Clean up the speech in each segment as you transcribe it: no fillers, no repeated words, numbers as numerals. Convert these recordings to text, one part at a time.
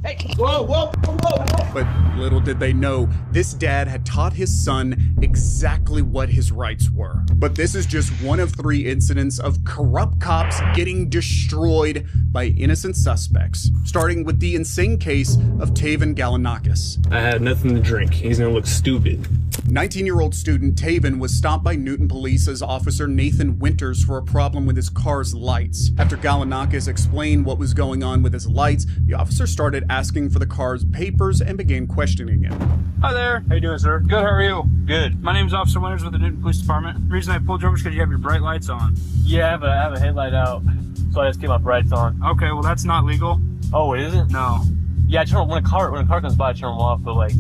Hey, whoa. But little did they know, this dad had taught his son exactly what his rights were. But this is just one of 3 incidents of corrupt cops getting destroyed by innocent suspects, starting with the insane case of Taven Galanakis. I had nothing to drink. He's gonna look stupid. 19-year-old student Taven was stopped by Newton Police as Officer Nathan Winters for a problem with his car's lights. After Galanakis explained what was going on with his lights, the officer started asking for the car's papers and began questioning him. Hi there. How you doing, sir? Good, how are you? Good. My name's Officer Winters with the Newton Police Department. The reason I pulled you over is because you have your bright lights on. Yeah, I have a headlight out, so I just keep my brights on. Okay, well that's not legal. Oh, it isn't? No. Yeah, I turn when a car comes by, I turn them off, but like...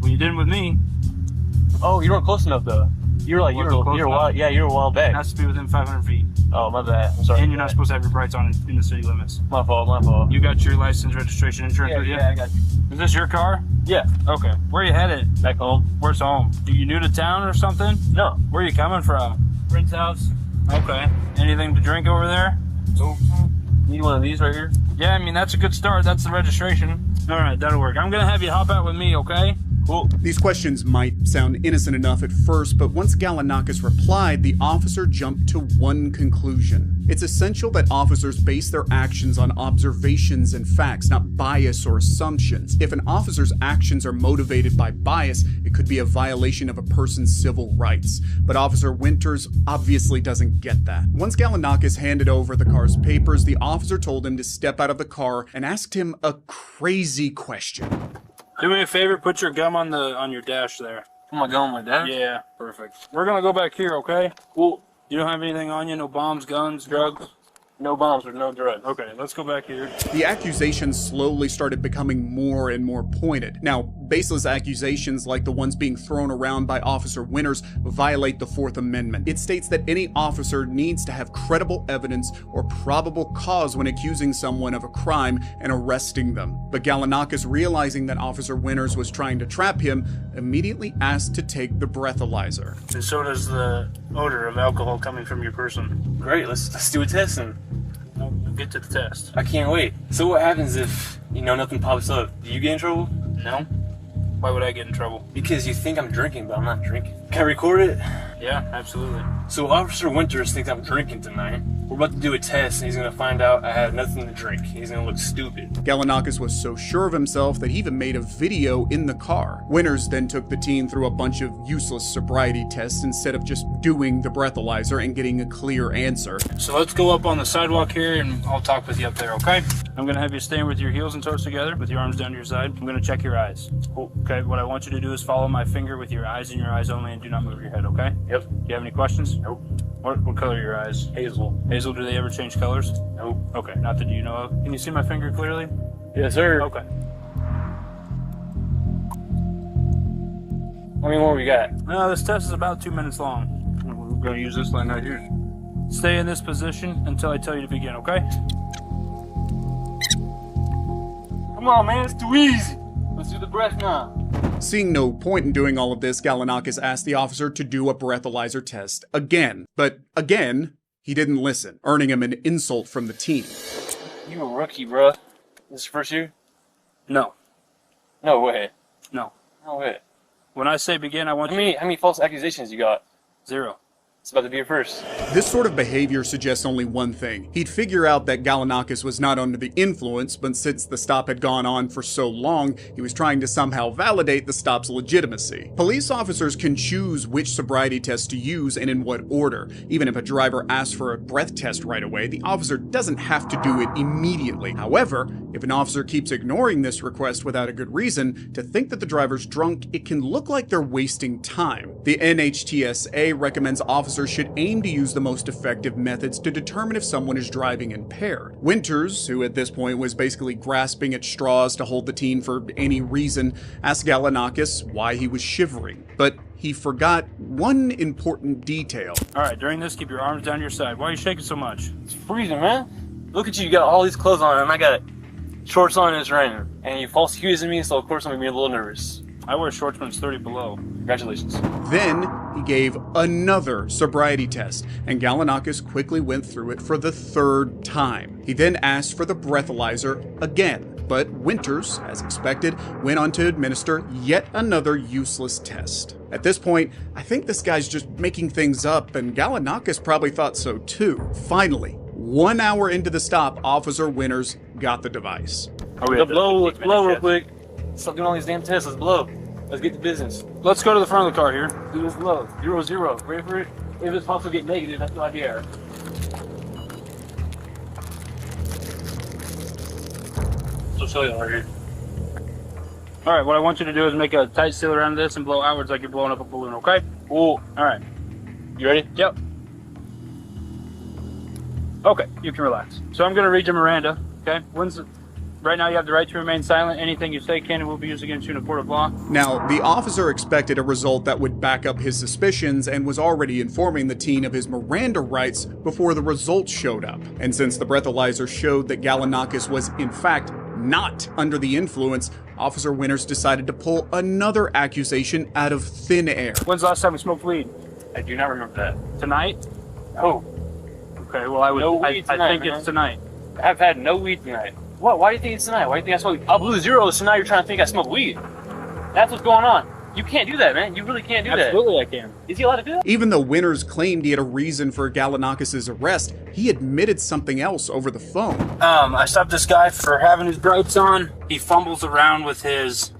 Well, you didn't with me. Oh, you weren't close enough though. You were a while back. It has to be within 500 feet. Oh, my bad. I'm sorry. And you're not supposed to have your brights on in the city limits. My fault. You got your license, registration, insurance with you? Yeah, I got you. Is this your car? Yeah. Okay. Where are you headed? Back home. Where's home? Are you new to town or something? No. Where are you coming from? Friend's house. Okay. Anything to drink over there? Nope. Need one of these right here? Yeah, I mean, that's a good start. That's the registration. All right, that'll work. I'm going to have you hop out with me, okay? Cool. These questions might sound innocent enough at first, but once Galanakis replied, the officer jumped to one conclusion. It's essential that officers base their actions on observations and facts, not bias or assumptions. If an officer's actions are motivated by bias, it could be a violation of a person's civil rights. But Officer Winters obviously doesn't get that. Once Galanakis handed over the car's papers, the officer told him to step out of the car and asked him a crazy question. Do me a favor, put your gum on your dash there. Put my gum on my dash? Yeah, perfect. We're gonna go back here, okay? Cool. You don't have anything on you? No bombs, guns, drugs? No bombs or no drugs. Okay, let's go back here. The accusations slowly started becoming more and more pointed. Now, baseless accusations like the ones being thrown around by Officer Winters violate the 4th Amendment. It states that any officer needs to have credible evidence or probable cause when accusing someone of a crime and arresting them. But Galanakis, realizing that Officer Winters was trying to trap him, immediately asked to take the breathalyzer. And so does the odor of alcohol coming from your person. Great, let's do a test and We'll get to the test. I can't wait. So what happens if, nothing pops up? Do you get in trouble? No? Why would I get in trouble? Because you think I'm drinking, but I'm not drinking. Can I record it? Yeah, absolutely. So Officer Winters thinks I'm drinking tonight. We're about to do a test and he's gonna find out I had nothing to drink. He's gonna look stupid. Galanakis was so sure of himself that he even made a video in the car. Winters then took the team through a bunch of useless sobriety tests instead of just doing the breathalyzer and getting a clear answer. So let's go up on the sidewalk here and I'll talk with you up there, okay? I'm gonna have you stand with your heels and toes together, with your arms down to your side. I'm gonna check your eyes. Okay, what I want you to do is follow my finger with your eyes and your eyes only and do not move your head, okay? Yep. Do you have any questions? Nope. What color are your eyes? Hazel. Hazel, do they ever change colors? Nope. Okay, not that you know of. Can you see my finger clearly? Yes, sir. Okay. How many more we got? No, this test is about 2 minutes long. We're gonna use this line right here. Stay in this position until I tell you to begin, okay? Come on, man, it's too easy. Let's do the breath now. Seeing no point in doing all of this, Galanakis asked the officer to do a breathalyzer test again. But again, he didn't listen, earning him an insult from the team. You a rookie, bruh. This is your first year? No. No way. No. No way. When I say begin, I want How many false accusations you got? 0. It's about to be your first. This sort of behavior suggests only one thing. He'd figure out that Galanakis was not under the influence, but since the stop had gone on for so long, he was trying to somehow validate the stop's legitimacy. Police officers can choose which sobriety test to use and in what order. Even if a driver asks for a breath test right away, the officer doesn't have to do it immediately. However, if an officer keeps ignoring this request without a good reason, to think that the driver's drunk, it can look like they're wasting time. The NHTSA recommends officers should aim to use the most effective methods to determine if someone is driving impaired. Winters, who at this point was basically grasping at straws to hold the team for any reason, asked Galanakis why he was shivering, but he forgot one important detail. All right, during this, keep your arms down your side. Why are you shaking so much? It's freezing, man. Look at you, you got all these clothes on and I got shorts on and it's raining. And you false accusing me, so of course I'm gonna be a little nervous. I wear shorts when it's 30 below. Congratulations. Then he gave another sobriety test, and Gallinakis quickly went through it for the third time. He then asked for the breathalyzer again, but Winters, as expected, went on to administer yet another useless test. At this point, I think this guy's just making things up, and Gallinakis probably thought so too. Finally, 1 hour into the stop, Officer Winters got the device. Let's blow real quick. Stop doing all these damn tests. Let's blow. Let's get to business. Let's go to the front of the car here. Do this blow. 0, 0. Ready for it? If it's possible to get negative, that's the idea. So show you right here. All right, what I want you to do is make a tight seal around this and blow outwards like you're blowing up a balloon, okay? Cool. All right. You ready? Yep. Okay, you can relax. So I'm going to read you Miranda, okay? Right now you have the right to remain silent. Anything you say can and will be used against you in a court of law. Now, the officer expected a result that would back up his suspicions and was already informing the teen of his Miranda rights before the results showed up. And since the breathalyzer showed that Gallinakis was, in fact, not under the influence, Officer Winters decided to pull another accusation out of thin air. When's the last time we smoked weed? I do not remember that. Tonight? No. Okay, well I think man. it's tonight. I've had no weed tonight. What? Why do you think it's tonight? Why do you think I smoked? I blew zeros, so now you're trying to think I smoked weed. That's what's going on. You can't do that, man. You really can't do that. Absolutely I can. Is he allowed to do that? Even though Winters claimed he had a reason for Gallinakis' arrest, he admitted something else over the phone. I stopped this guy for having his brights on. He fumbles around with his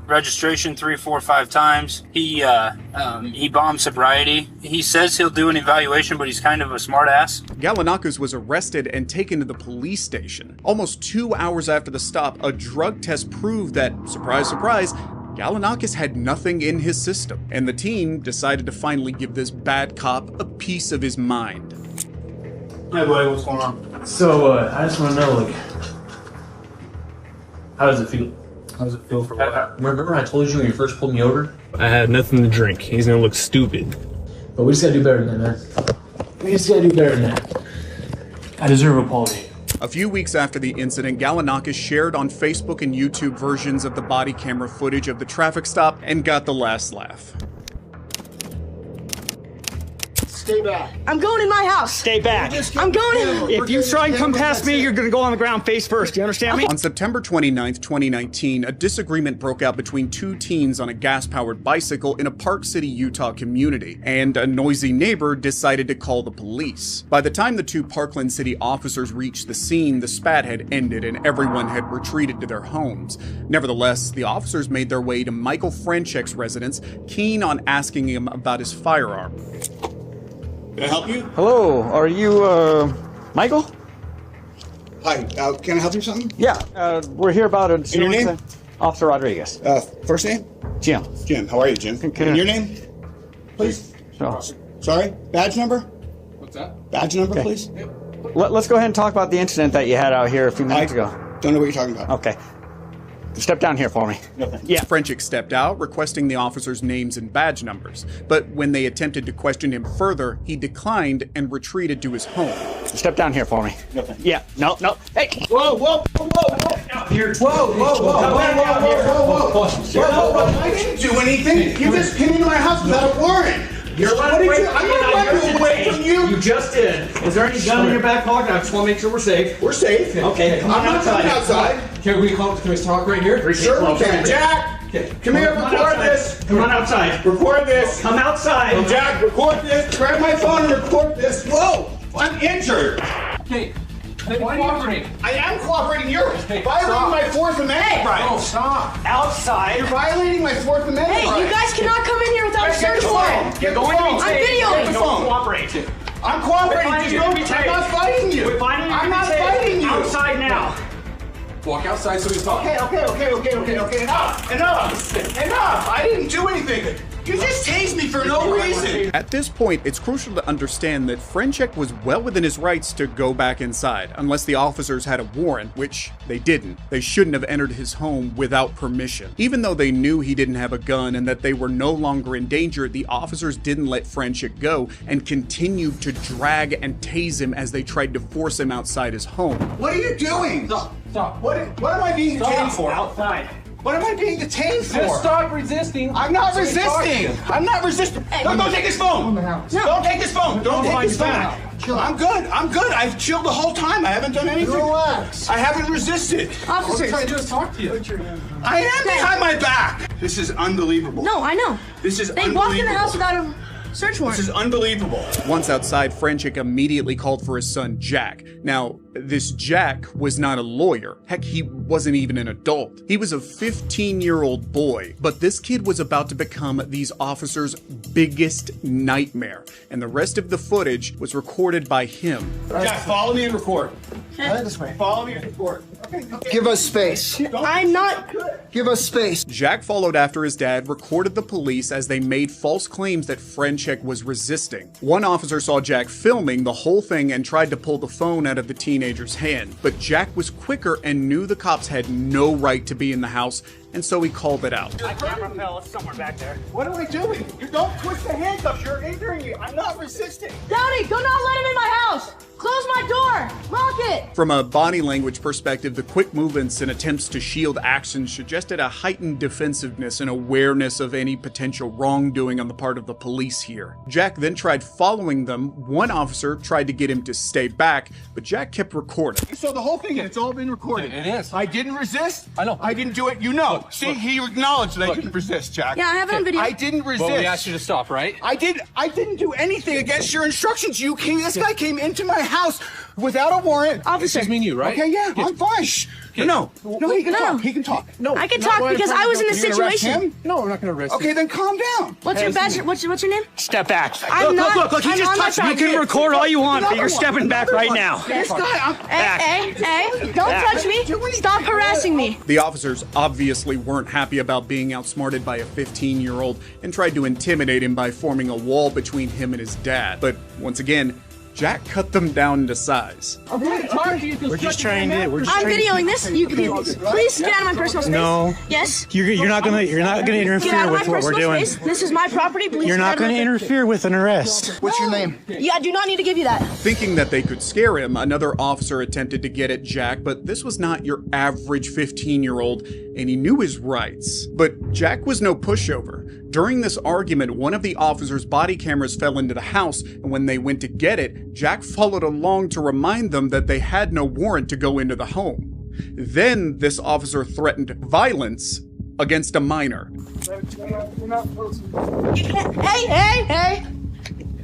registration 3, 4, 5 times. He bombed sobriety. He says he'll do an evaluation, but he's kind of a smart ass. Gallinakis was arrested and taken to the police station. Almost 2 hours after the stop, a drug test proved that, surprise, surprise, Gallinakis had nothing in his system, and the team decided to finally give this bad cop a piece of his mind. Hey buddy, what's going on? So, I just want to know, like, how does it feel? How does it feel for what? Remember I told you when you first pulled me over? I had nothing to drink. He's gonna look stupid. But we just gotta do better than that, man. We just gotta do better than that. I deserve an apology. A few weeks after the incident, Gallinakis shared on Facebook and YouTube versions of the body camera footage of the traffic stop and got the last laugh. Stay back. I'm going in my house. Stay back. I'm going in. If you try and come past me, you're going to go on the ground face first. Do you understand me? On September 29th, 2019, a disagreement broke out between two teens on a gas-powered bicycle in a Park City, Utah community, and a noisy neighbor decided to call the police. By the time the two Parkland City officers reached the scene, the spat had ended and everyone had retreated to their homes. Nevertheless, the officers made their way to Michael Franchek's residence, keen on asking him about his firearm. Can I help you? Hello, are you, Michael? Hi, can I help you with something? Yeah, we're here about a... your name? Officer Rodriguez. First name? Jim. Jim, how are you, Jim? And your name? Please? So, Sorry? Badge number? What's that? Badge number, Okay. please? let's go ahead and talk about the incident that you had out here a few minutes ago. Don't know what you're talking about. Okay. Step down here for me. Okay. Yeah. Franchek stepped out, requesting the officers' names and badge numbers. But when they attempted to question him further, he declined and retreated to his home. Step down here for me. Okay. Yeah. No. Hey. Whoa, whoa, whoa, whoa! Here. Whoa, whoa, whoa, whoa, whoa, whoa, whoa! I didn't do anything. You just came into my house without a warrant. You're What did you? I'm not running away from you. You just did. Is there any gun in your back pocket? I just want to make sure we're safe. We're safe. Okay. I'm not coming outside. Can we talk right here? Sure we can. Jack, come here, record this. Come on outside. Record this. Come outside. Jack, record this. Grab my phone and record this. Whoa! I'm injured. Hey, cooperate. I am cooperating. You're violating my Fourth Amendment right. Oh, stop. Outside. You're violating my Fourth Amendment Hey, right. you guys cannot come in here without a search warrant. Get the phone. I'm videoing. Get the phone. Cooperate. I'm cooperating. I'm not fighting you. I'm not fighting you. Outside now. Walk outside so he's talking. Okay. Enough. I didn't do anything. You just tased me for no reason. At this point, it's crucial to understand that Franchek was well within his rights to go back inside, unless the officers had a warrant, which they didn't. They shouldn't have entered his home without permission. Even though they knew he didn't have a gun and that they were no longer in danger, the officers didn't let Franchek go and continued to drag and tase him as they tried to force him outside his home. What are you doing? Stop. What am I being detained for? Outside. What am I being detained for? Just stop resisting. I'm not resisting. I'm not resisting. Don't take his phone. Don't take his phone. Don't take his phone. I'm good. I'm good. I've chilled the whole time. I haven't done anything. Relax. I haven't resisted. Officers. I'm trying to just talk to you. I am behind my back. This is unbelievable. No, I know. This is They walked in the house without a search warrant. This is unbelievable. Once outside, Frenchick immediately called for his son, Jack. Now, this Jack was not a lawyer. Heck, he wasn't even an adult. He was a 15-year-old boy. But this kid was about to become these officers' biggest nightmare. And the rest of the footage was recorded by him. Jack, follow me and record. This way. Follow me and record. Give us space. I'm not. Give us space. Jack followed after his dad, recorded the police as they made false claims that Frenchick was resisting. One officer saw Jack filming the whole thing and tried to pull the phone out of the teenager's hand. But Jack was quicker and knew the cops had no right to be in the house, and so he called it out. My camera fell somewhere back there. What am I doing? You don't twist the handcuffs. You're injuring me. I'm not resisting. Downey, do not let him in my house. Close my door. Lock it. From a body language perspective, the quick movements and attempts to shield actions suggested a heightened defensiveness and awareness of any potential wrongdoing on the part of the police here. Jack then tried following them. One officer tried to get him to stay back, but Jack kept recording. So the whole thing, it's all been recorded. It is. I didn't resist. I know. I didn't do it. You know. See, he acknowledged that I didn't resist, Jack. Yeah, I have it on video. I didn't resist. Well, we asked you to stop, right? I didn't do anything against your instructions. This guy came into my house without a warrant. Officer. This is me and you, right? Okay, yeah, I'm fine. No, he can talk. He can talk. No. I can talk because I was in the You're gonna arrest situation. him? No, we're not going to arrest Okay, then calm down. What's your badge? What's your name? Step back. I'm not. Look, you I'm just on my touched me. You side. can record all you want, but you're Another one. stepping back Another right one. now. This guy, Hey, don't touch me. Stop harassing me. The officers obviously weren't happy about being outsmarted by a 15-year-old and tried to intimidate him by forming a wall between him and his dad. But once again, Jack cut them down into size. We're just trying to. I'm videoing this. You can do this. Please get out of my personal space. No. Yes. You're not gonna Get out interfere of my with what we're personal doing. space. This is my property. Please. You're get not out of my gonna interfere with an arrest. What's your name? Yeah, I do not need to give you that. Thinking that they could scare him, another officer attempted to get at Jack, but this was not your average 15-year-old, and he knew his rights. But Jack was no pushover. During this argument, one of the officers' body cameras fell into the house, and when they went to get it, Jack followed along to remind them that they had no warrant to go into the home. Then this officer threatened violence against a minor. Hey.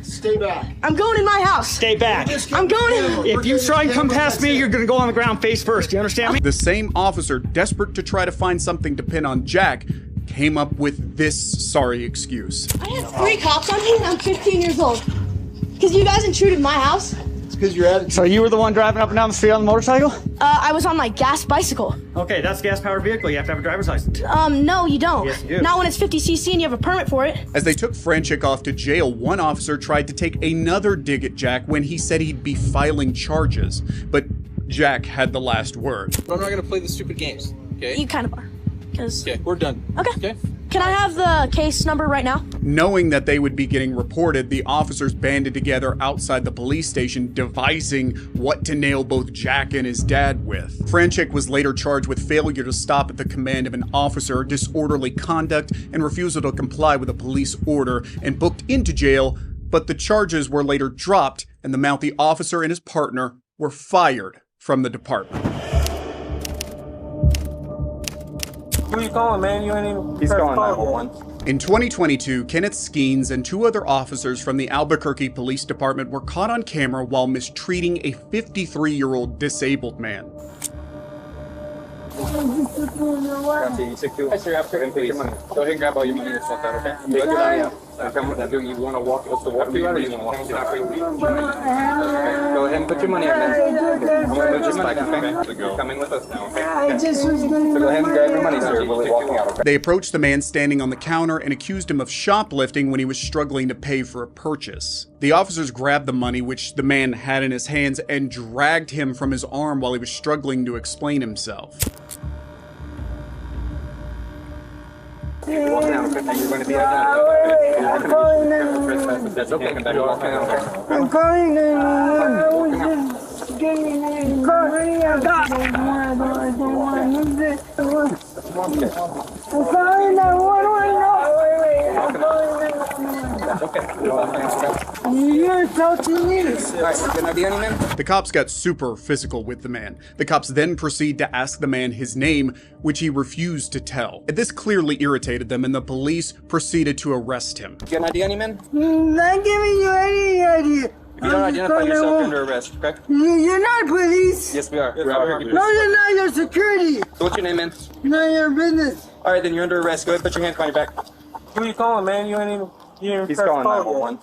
Stay back. I'm going in my house. Stay back. I'm going in. If you try and come past me, you're gonna go on the ground face first. Do you understand me? The same officer, desperate to try to find something to pin on Jack, came up with this sorry excuse. I have 3 cops on me and I'm 15 years old. Because you guys intruded my house. It's because you're at it. So you were the one driving up and down the street on the motorcycle? I was on my gas bicycle. Okay, that's a gas-powered vehicle. You have to have a driver's license. No, you don't. Yes, you do. Not when it's 50cc and you have a permit for it. As they took Frenchick off to jail, one officer tried to take another dig at Jack when he said he'd be filing charges. But Jack had the last word. I'm not gonna play the stupid games, okay? You kind of are. Because. Okay, we're done. Okay. Can I have the case number right now? Knowing that they would be getting reported, the officers banded together outside the police station, devising what to nail both Jack and his dad with. Frenchick was later charged with failure to stop at the command of an officer, disorderly conduct, and refusal to comply with a police order, and booked into jail, but the charges were later dropped, and the mouthy officer and his partner were fired from the department. Who are you calling, man? You ain't even. He's calling 911. In 2022, Kenneth Skeens and 2 other officers from the Albuquerque Police Department were caught on camera while mistreating a 53-year-old disabled man. Go ahead and grab all your money yourself out, okay? You want to walk us to walk you out, or you want to walk us to Go ahead and put your money in there. I'm going to move this back, okay? You're coming with us now, okay? So go ahead and grab your money, sir. We'll be walking out, okay? They approached the man standing on the counter and accused him of shoplifting when he was struggling to pay for a purchase. The officers grabbed the money, which the man had in his hands, and dragged him from his arm while he was struggling to explain himself. You're walking out, okay? You're going to be out now. That's okay. You're walking out, okay? I'm calling calling 911. You're talking me. The cops got super physical with the man. The cops then proceed to ask the man his name, which he refused to tell. This clearly irritated them, and the police proceeded to arrest him. You got an ID on you, man? Not giving you any idea. If you don't identify yourself, you're under arrest, okay? You're not police. Yes, we are. We're out here. No, you're not. You're security. So what's your name, man? None of your business. All right, then you're under arrest. Go ahead, put your hands behind your back. Who are you calling, man? You ain't even. He's calling 911.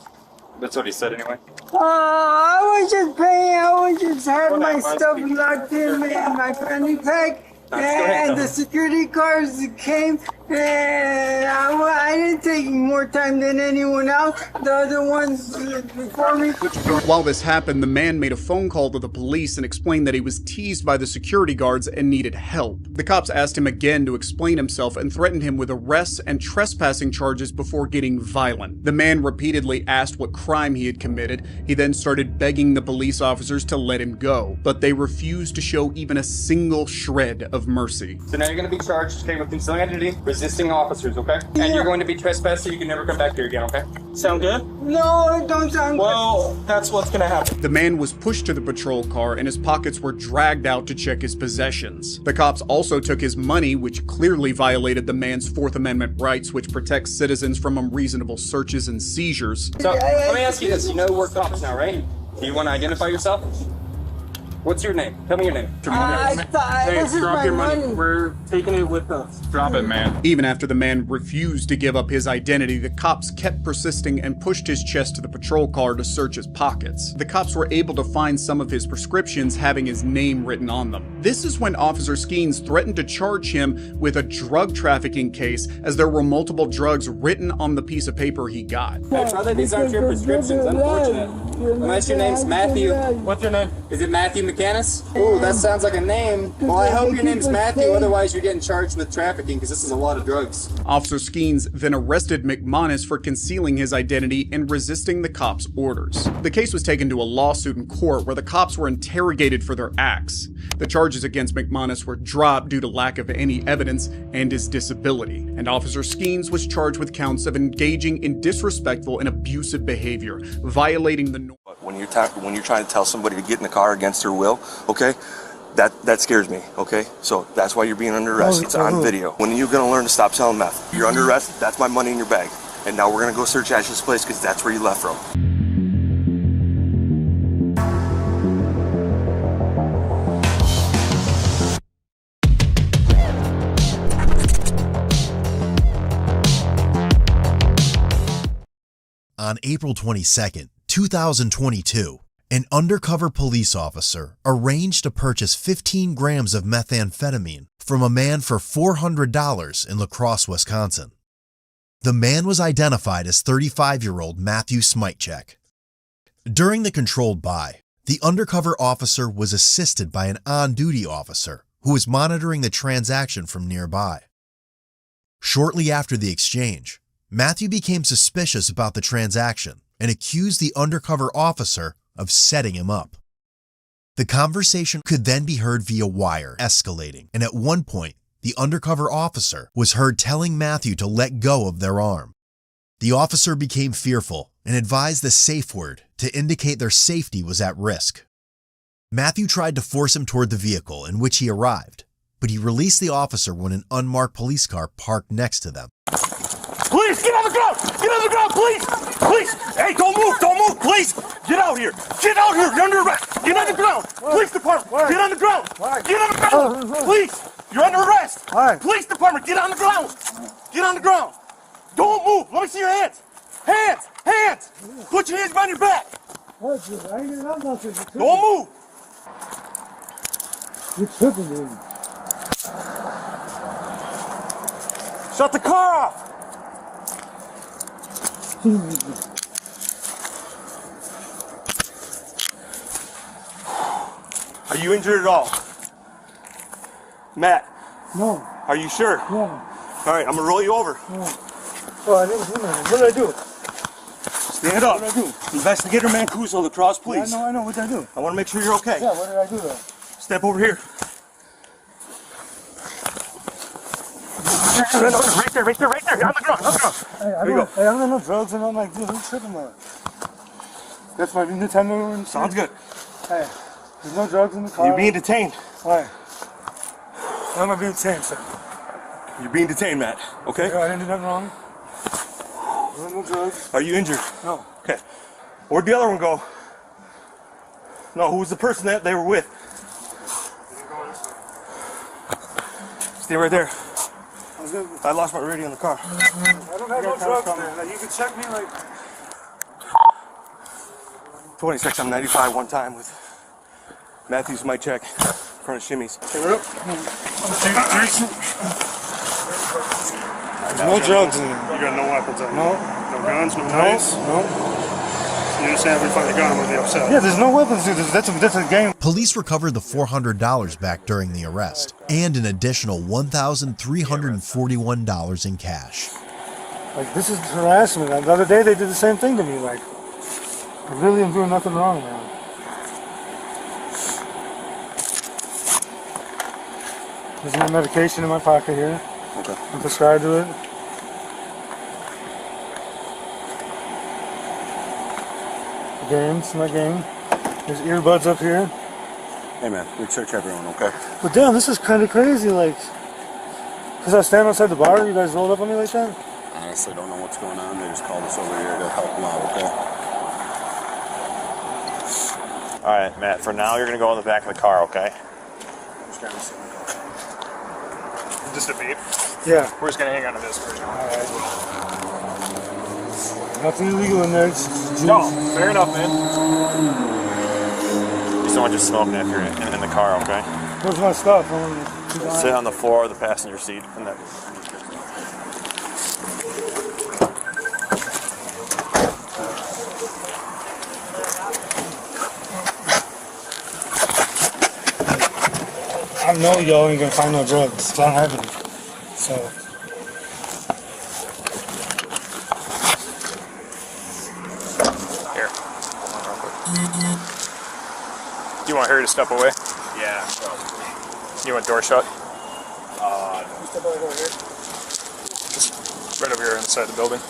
That's what he said anyway. I was just paying. I was just had my stuff locked in my fanny pack. And the security cars came, and I didn't take more time than anyone else. The other ones before me. While this happened, the man made a phone call to the police and explained that he was teased by the security guards and needed help. The cops asked him again to explain himself and threatened him with arrests and trespassing charges before getting violent. The man repeatedly asked what crime he had committed. He then started begging the police officers to let him go, but they refused to show even a single shred of mercy. So now you're going to be charged, okay, with concealing identity, resisting officers, okay? Yeah. And you're going to be trespassed, so you can never come back here again, okay? Sound good? No, it don't sound well, good. That's what's going to happen. The man was pushed to the patrol car and his pockets were dragged out to check his possessions. The cops also took his money, which clearly violated the man's Fourth Amendment rights, which protects citizens from unreasonable searches and seizures. So, let me ask you this. You know we're cops now, right? Do you want to identify yourself? What's your name? Tell me your name. Hey, drop your money. We're taking it with us. Drop it, man. Even after the man refused to give up his identity, the cops kept persisting and pushed his chest to the patrol car to search his pockets. The cops were able to find some of his prescriptions having his name written on them. This is when Officer Skeens threatened to charge him with a drug trafficking case, as there were multiple drugs written on the piece of paper he got. Hey, brother, these aren't your prescriptions. Unfortunate. Unless your name's Matthew. What's your name? Is it Matthew McCannis? Ooh, that sounds like a name. Well, I hope your name's Matthew, otherwise you're getting charged with trafficking, because this is a lot of drugs. Officer Skeens then arrested McManus for concealing his identity and resisting the cops' orders. The case was taken to a lawsuit in court where the cops were interrogated for their acts. The charges against McManus were dropped due to lack of any evidence and his disability, and Officer Skeens was charged with counts of engaging in disrespectful and abusive behavior, violating the norm. When you're trying to tell somebody to get in the car against their will, okay, that scares me, okay? So that's why you're being under arrest. It's on video. When are you gonna learn to stop selling meth? You're under arrest, that's my money in your bag. And now we're gonna go search Ash's place because that's where you left from. On April 22nd, 2022, an undercover police officer arranged to purchase 15 grams of methamphetamine from a man for $400 in La Crosse, Wisconsin. The man was identified as 35-year-old Matthew Smitek. During the controlled buy, the undercover officer was assisted by an on-duty officer who was monitoring the transaction from nearby. Shortly after the exchange, Matthew became suspicious about the transaction and accused the undercover officer of setting him up. The conversation could then be heard via wire, escalating, and at one point, the undercover officer was heard telling Matthew to let go of their arm. The officer became fearful and advised the safe word to indicate their safety was at risk. Matthew tried to force him toward the vehicle in which he arrived, but he released the officer when an unmarked police car parked next to them. Please, get on the ground! Get on the ground, please! Please! Hey, don't move, please! Get out here! Get out here! You're under arrest! Get on the ground! Police department! Get on the ground! Get on the ground! Please! You're under arrest! Police department, get on the ground! Get on the ground! Don't move! Let me see your hands! Hands! Hands! Put your hands behind your back! Don't move! You're tripping, dude. Shut the car off! Are you injured at all? Matt? No. Are you sure? No. All right, I'm gonna roll you over. No. Oh, I didn't do nothing. What did I do? Stand up. What did I do? Investigator Mancuso, La Crosse, please. Yeah, I know. What did I do? I want to make sure you're okay. Yeah, what did I do though? Step over here. Right there, right there, right there. On the ground, on the ground. Hey, There you go. Hey, I don't know drugs and I'm like, dude, who's tripping on? That's my new time number. Sounds good. Hey, there's no drugs in the car. You're being detained. Why? Why am I being detained, sir? You're being detained, Matt. Okay? I didn't do nothing wrong. There's no drugs. Are you injured? No. Okay. Where'd the other one go? No, who was the person that they were with? Stay right there. I lost my radio in the car. I don't have no drugs, man. Like, you can check me like... 26 on 95 one time with Matthews mic check in front of Shimmy's. There's no drugs in there. You got no weapons on you? No. No guns, no knives? No. You just have everybody gun with you upset. Yeah, there's no weapons, dude. That's a game. Police recovered the $400 back during the arrest and an additional $1,341 in cash. Like, this is harassment. The other day they did the same thing to me. Like, I really am doing nothing wrong, man. There's my medication in my pocket here. Okay. I'm prescribed to it. Games, my game. There's earbuds up here. Hey man, we search everyone, okay? But damn, this is kind of crazy. Like, because I stand outside the bar, you guys rolled up on me like that? Honestly, don't know what's going on. They just called us over here to help them out, okay? All right, Matt, for now, you're going to go in the back of the car, okay? Just a beep? Yeah. We're just going to hang on to this for now. Alright. Nothing illegal in there. No, fair enough, man. Just don't want you smoking if you're in the car, okay? Where's my stuff? Sit on the floor of the passenger seat and then... I know y'all ain't gonna find no drugs. I don't have any. So. Here. Do you want her to step away? Yeah. You want door shut? Step over here. Just right over here inside the building.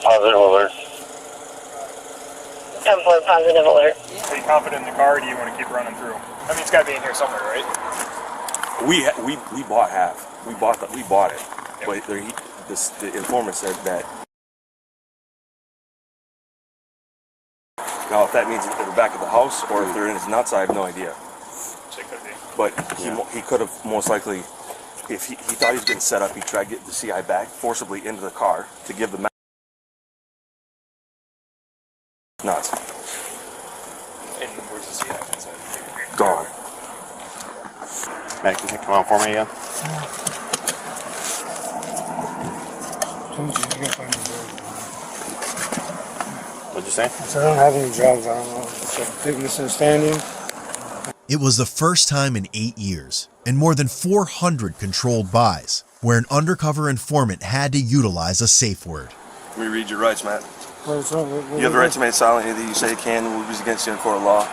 Positive alert. 10-4 positive alert. Are you confident in the car, or do you want to keep running through? I mean, it's got to be in here somewhere, right? We bought half. We bought it. But the informant said that. Now, if that means that they're back at the house or if they're in his nuts, I have no idea. It could be. But he could have most likely, if he thought he was getting set up, he tried to get the CI back forcibly into the car to give the nuts. And where's the CI inside? Gone. Matt, can you come on for me again? What'd you say? So I don't have any drugs. I don't know. It's a big misunderstanding. It was the first time in 8 years, and more than 400 controlled buys, where an undercover informant had to utilize a safe word. Let me read your rights, Matt. What's wrong? You have the right to remain silent. Anything you say can and will be used against you in a court of law.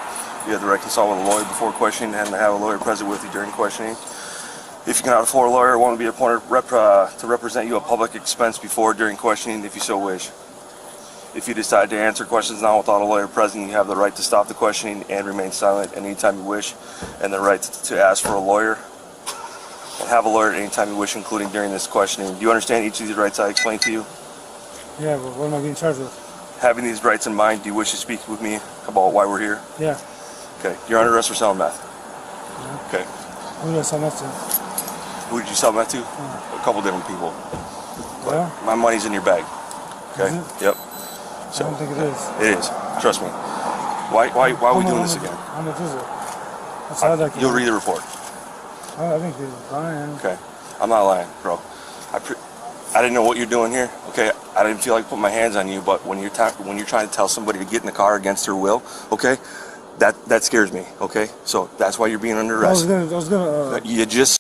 You have the right to consult with a lawyer before questioning and to have a lawyer present with you during questioning. If you cannot afford a lawyer, one will be appointed to represent you at public expense before or during questioning if you so wish. If you decide to answer questions now without a lawyer present, you have the right to stop the questioning and remain silent anytime you wish, and the right to ask for a lawyer and have a lawyer at any time you wish, including during this questioning. Do you understand each of these rights I explained to you? Yeah, but what am I being charged with? Having these rights in mind, do you wish to speak with me about why we're here? Yeah. Okay. You're under arrest for selling meth. Yeah. Okay. Who did I sell that to? Who did you sell meth to? Yeah. A couple different people. But Yeah? my money's in your bag. Okay? Is it? Yep. I don't think it is. It is. Trust me. Why are we doing this again? How much is it? That's how that You'll read the report. I think you're lying. Okay. I'm not lying, bro. I didn't know what you're doing here. Okay. I didn't feel like putting my hands on you, but when you're trying to tell somebody to get in the car against their will, okay, That scares me, okay? So that's why you're being under arrest. You just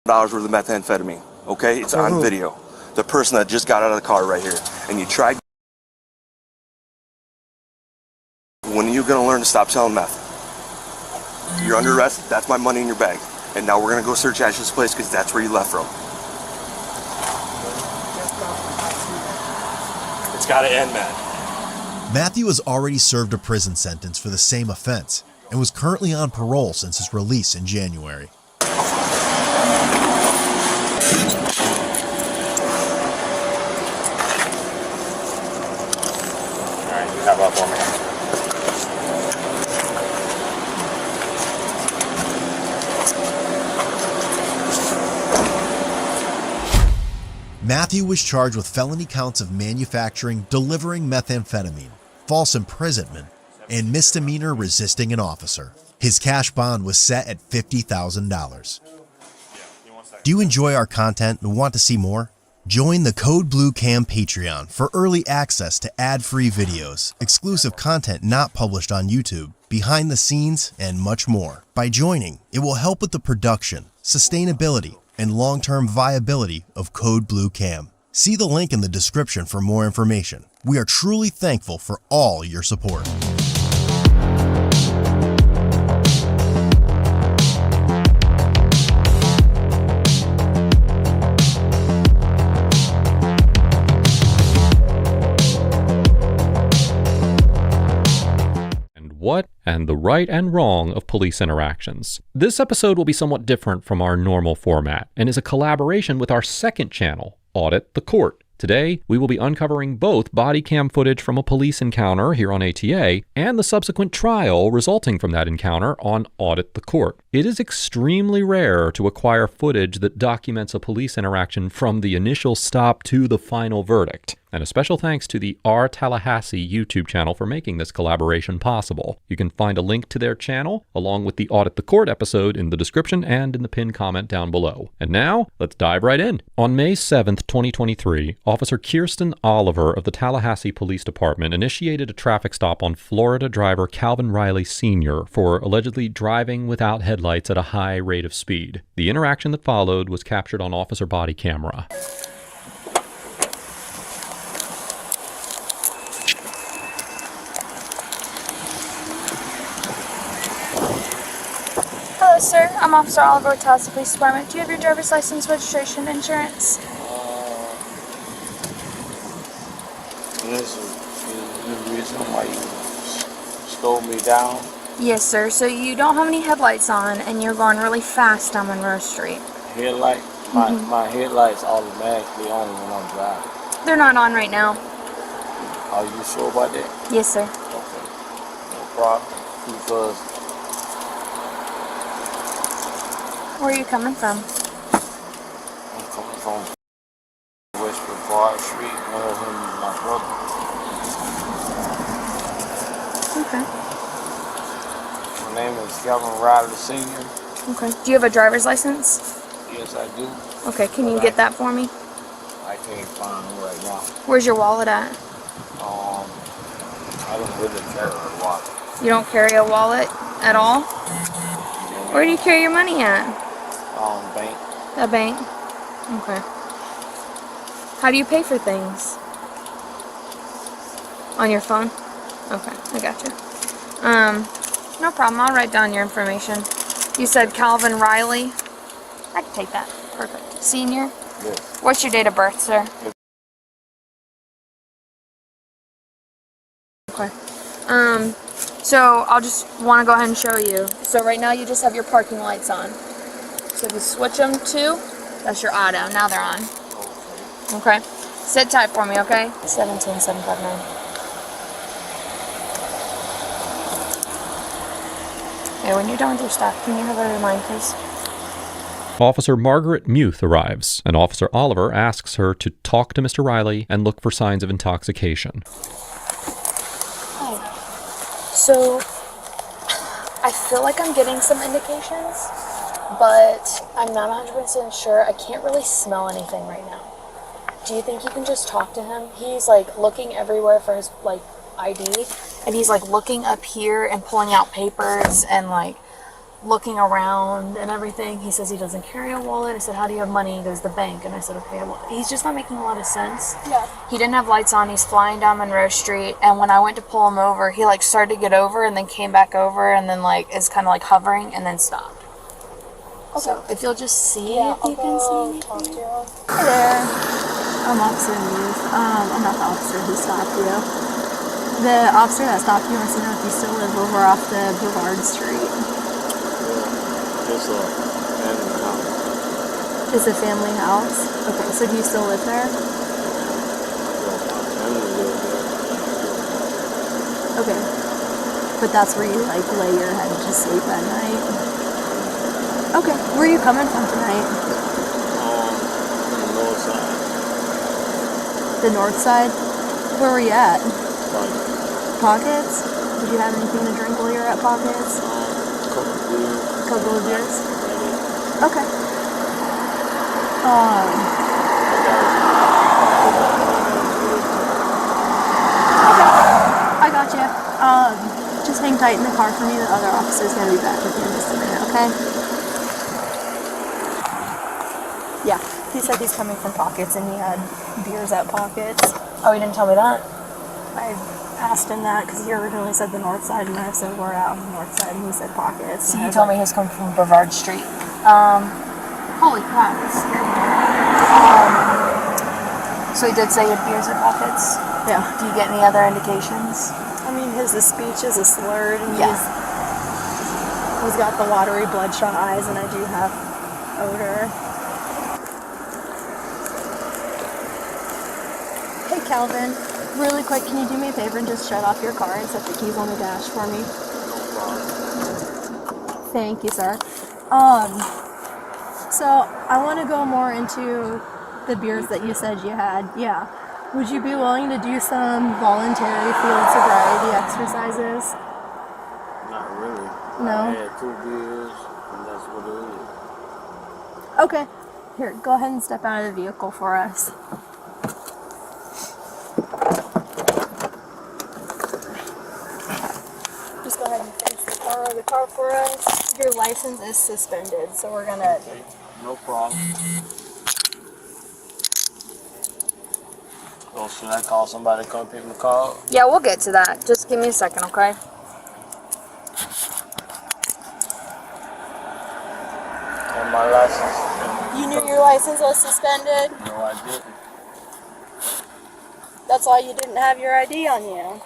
$100 worth of methamphetamine, okay? It's on video. The person that just got out of the car right here, and you tried. When are you gonna learn to stop selling meth? You're under arrest. That's my money in your bag, and now we're gonna go search Ash's place because that's where you left from. It's gotta end, man. Matthew has already served a prison sentence for the same offense and was currently on parole since his release in January. How about for me? Matthew was charged with felony counts of manufacturing, delivering methamphetamine, false imprisonment, and misdemeanor resisting an officer. His cash bond was set at $50,000. Do you enjoy our content and want to see more? Join the Code Blue Cam Patreon for early access to ad-free videos, exclusive content not published on YouTube, behind the scenes, and much more. By joining, it will help with the production, sustainability, and long-term viability of Code Blue Cam. See the link in the description for more information. We are truly thankful for all your support. What and the right and wrong of police interactions. This episode will be somewhat different from our normal format and is a collaboration with our second channel, Audit the Court. Today, we will be uncovering both body cam footage from a police encounter here on ATA and the subsequent trial resulting from that encounter on Audit the Court. It is extremely rare to acquire footage that documents a police interaction from the initial stop to the final verdict. And a special thanks to the R Tallahassee YouTube channel for making this collaboration possible. You can find a link to their channel, along with the Audit the Court episode, in the description and in the pinned comment down below. And now, let's dive right in. On May 7th, 2023, Officer Kirsten Oliver of the Tallahassee Police Department initiated a traffic stop on Florida driver Calvin Riley Sr. for allegedly driving without headlights at a high rate of speed. The interaction that followed was captured on officer body camera. Hello, sir. I'm Officer Oliver with Tallahassee Police Department. Do you have your driver's license, registration, insurance? This is the reason why you slowed me down. Yes, sir. So you don't have any headlights on, and you're going really fast down Monroe Street. Headlight? My headlights automatically on when I'm driving. They're not on right now. Are you sure about that? Yes, sir. Okay. No problem. Because where are you coming from? I'm coming from West Brevard Street, where him and my brother. Okay. My name is Calvin Riley Sr. Okay. Do you have a driver's license? Yes, I do. Okay, can you get that for me? I can't find it right now. Where's your wallet at? I don't really carry a wallet. You don't carry a wallet at all? Where do you carry your money at? Bank. A bank? Okay. How do you pay for things? On your phone? Okay, I gotcha. No problem. I'll write down your information. You said Calvin Riley? I can take that. Perfect. Senior? Yes. What's your date of birth, sir? Okay. So I'll just want to go ahead and show you. So right now you just have your parking lights on. So if you switch them to, that's your auto. Now they're on. Okay. Sit tight for me, okay? 17759. Okay, when you're done with your stuff, can you have a remind, please? Officer Margaret Muth arrives, and Officer Oliver asks her to talk to Mr. Riley and look for signs of intoxication. Hi. So, I feel like I'm getting some indications, but I'm not 100% sure. I can't really smell anything right now. Do you think you can just talk to him? He's like looking everywhere for his like ID, and he's like looking up here and pulling out papers and like looking around and everything. He says he doesn't carry a wallet. I said, how do you have money? He goes, the bank. And I said, okay, well, he's just not making a lot of sense. Yeah. He didn't have lights on. He's flying down Monroe Street, and when I went to pull him over, he like started to get over and then came back over and then like is kind of like hovering and then stopped. Okay. So if you'll just see if you can see anything. Hey there. I'm Officer News. I'm not the officer who stopped you. The officer that stopped you wants to know if you still live over off the Brevard Street. It's a family house. It's a family house? Okay, so do you still live there? Okay. But that's where you like lay your head to sleep at night? Okay. Where are you coming from tonight? The north side. The north side? Where were you at? Pockets. Pockets? Did you have anything to drink while you were at Pockets? Couple of beers? Okay. Okay. I got you. Just hang tight in the car for me. The other officer's gonna be back with you in just a minute, okay? Yeah, he said he's coming from Pockets and he had beers at Pockets. Oh, he didn't tell me that? I asked him that because he originally said the north side, and I said we're out on the north side, and he said Pockets. So he told me he was coming from Brevard Street. Holy crap, this scared me. So he did say he had beers at Pockets? Yeah. Do you get any other indications? I mean, his speech is slurred, and he's got the watery, bloodshot eyes, and I do have odor. Hey, Calvin. Really quick, can you do me a favor and just shut off your car and set the keys on the dash for me? Thank you, sir. So I want to go more into the beers that you said you had. Yeah. Would you be willing to do some voluntary field sobriety exercises? Not really. No? I had 2 beers, and that's what it is. Okay. Here, go ahead and step out of the vehicle for us. Just go ahead and face the car for us. Your license is suspended, so we're gonna... No problem. So should I call somebody to come pick my car up? Yeah, we'll get to that. Just give me a second, okay? And my license. You knew your license was suspended? No, I didn't. That's why you didn't have your ID on you.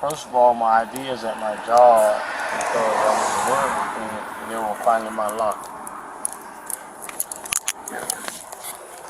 First of all, my ID is at my job because I was at work and they were finding my lock.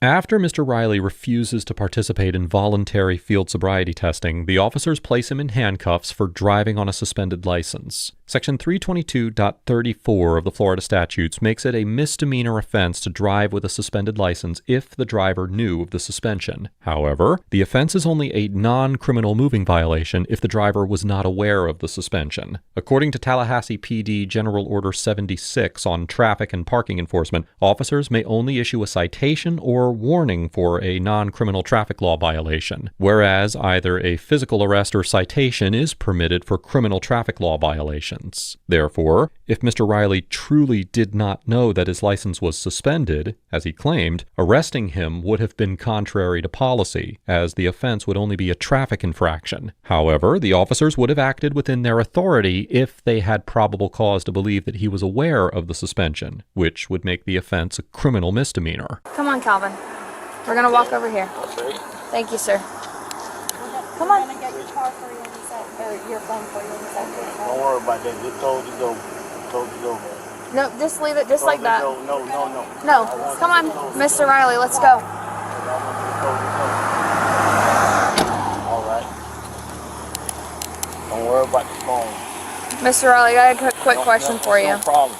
After Mr. Riley refuses to participate in voluntary field sobriety testing, the officers place him in handcuffs for driving on a suspended license. Section 322.34 of the Florida statutes makes it a misdemeanor offense to drive with a suspended license if the driver knew of the suspension. However, the offense is only a non-criminal moving violation if the driver was not aware of the suspension. According to Tallahassee PD General Order 76 on traffic and parking enforcement, officers may only issue a citation or warning for a non-criminal traffic law violation, whereas either a physical arrest or citation is permitted for criminal traffic law violations. Therefore, if Mr. Riley truly did not know that his license was suspended, as he claimed, arresting him would have been contrary to policy, as the offense would only be a traffic infraction. However, the officers would have acted within their authority if they had probable cause to believe that he was aware of the suspension, which would make the offense a criminal misdemeanor. Come on, Calvin. We're gonna walk over here. Okay. Thank you, sir. Come on. I'm gonna get your car for you in a second, or your phone for you in a second. Don't worry about that. Just close the door. Close the door. No, just leave it just like that. No. No, come on, Mr. Riley, let's go. All right. Don't worry about the phone. Mr. Riley, I got a quick question for you. No problem.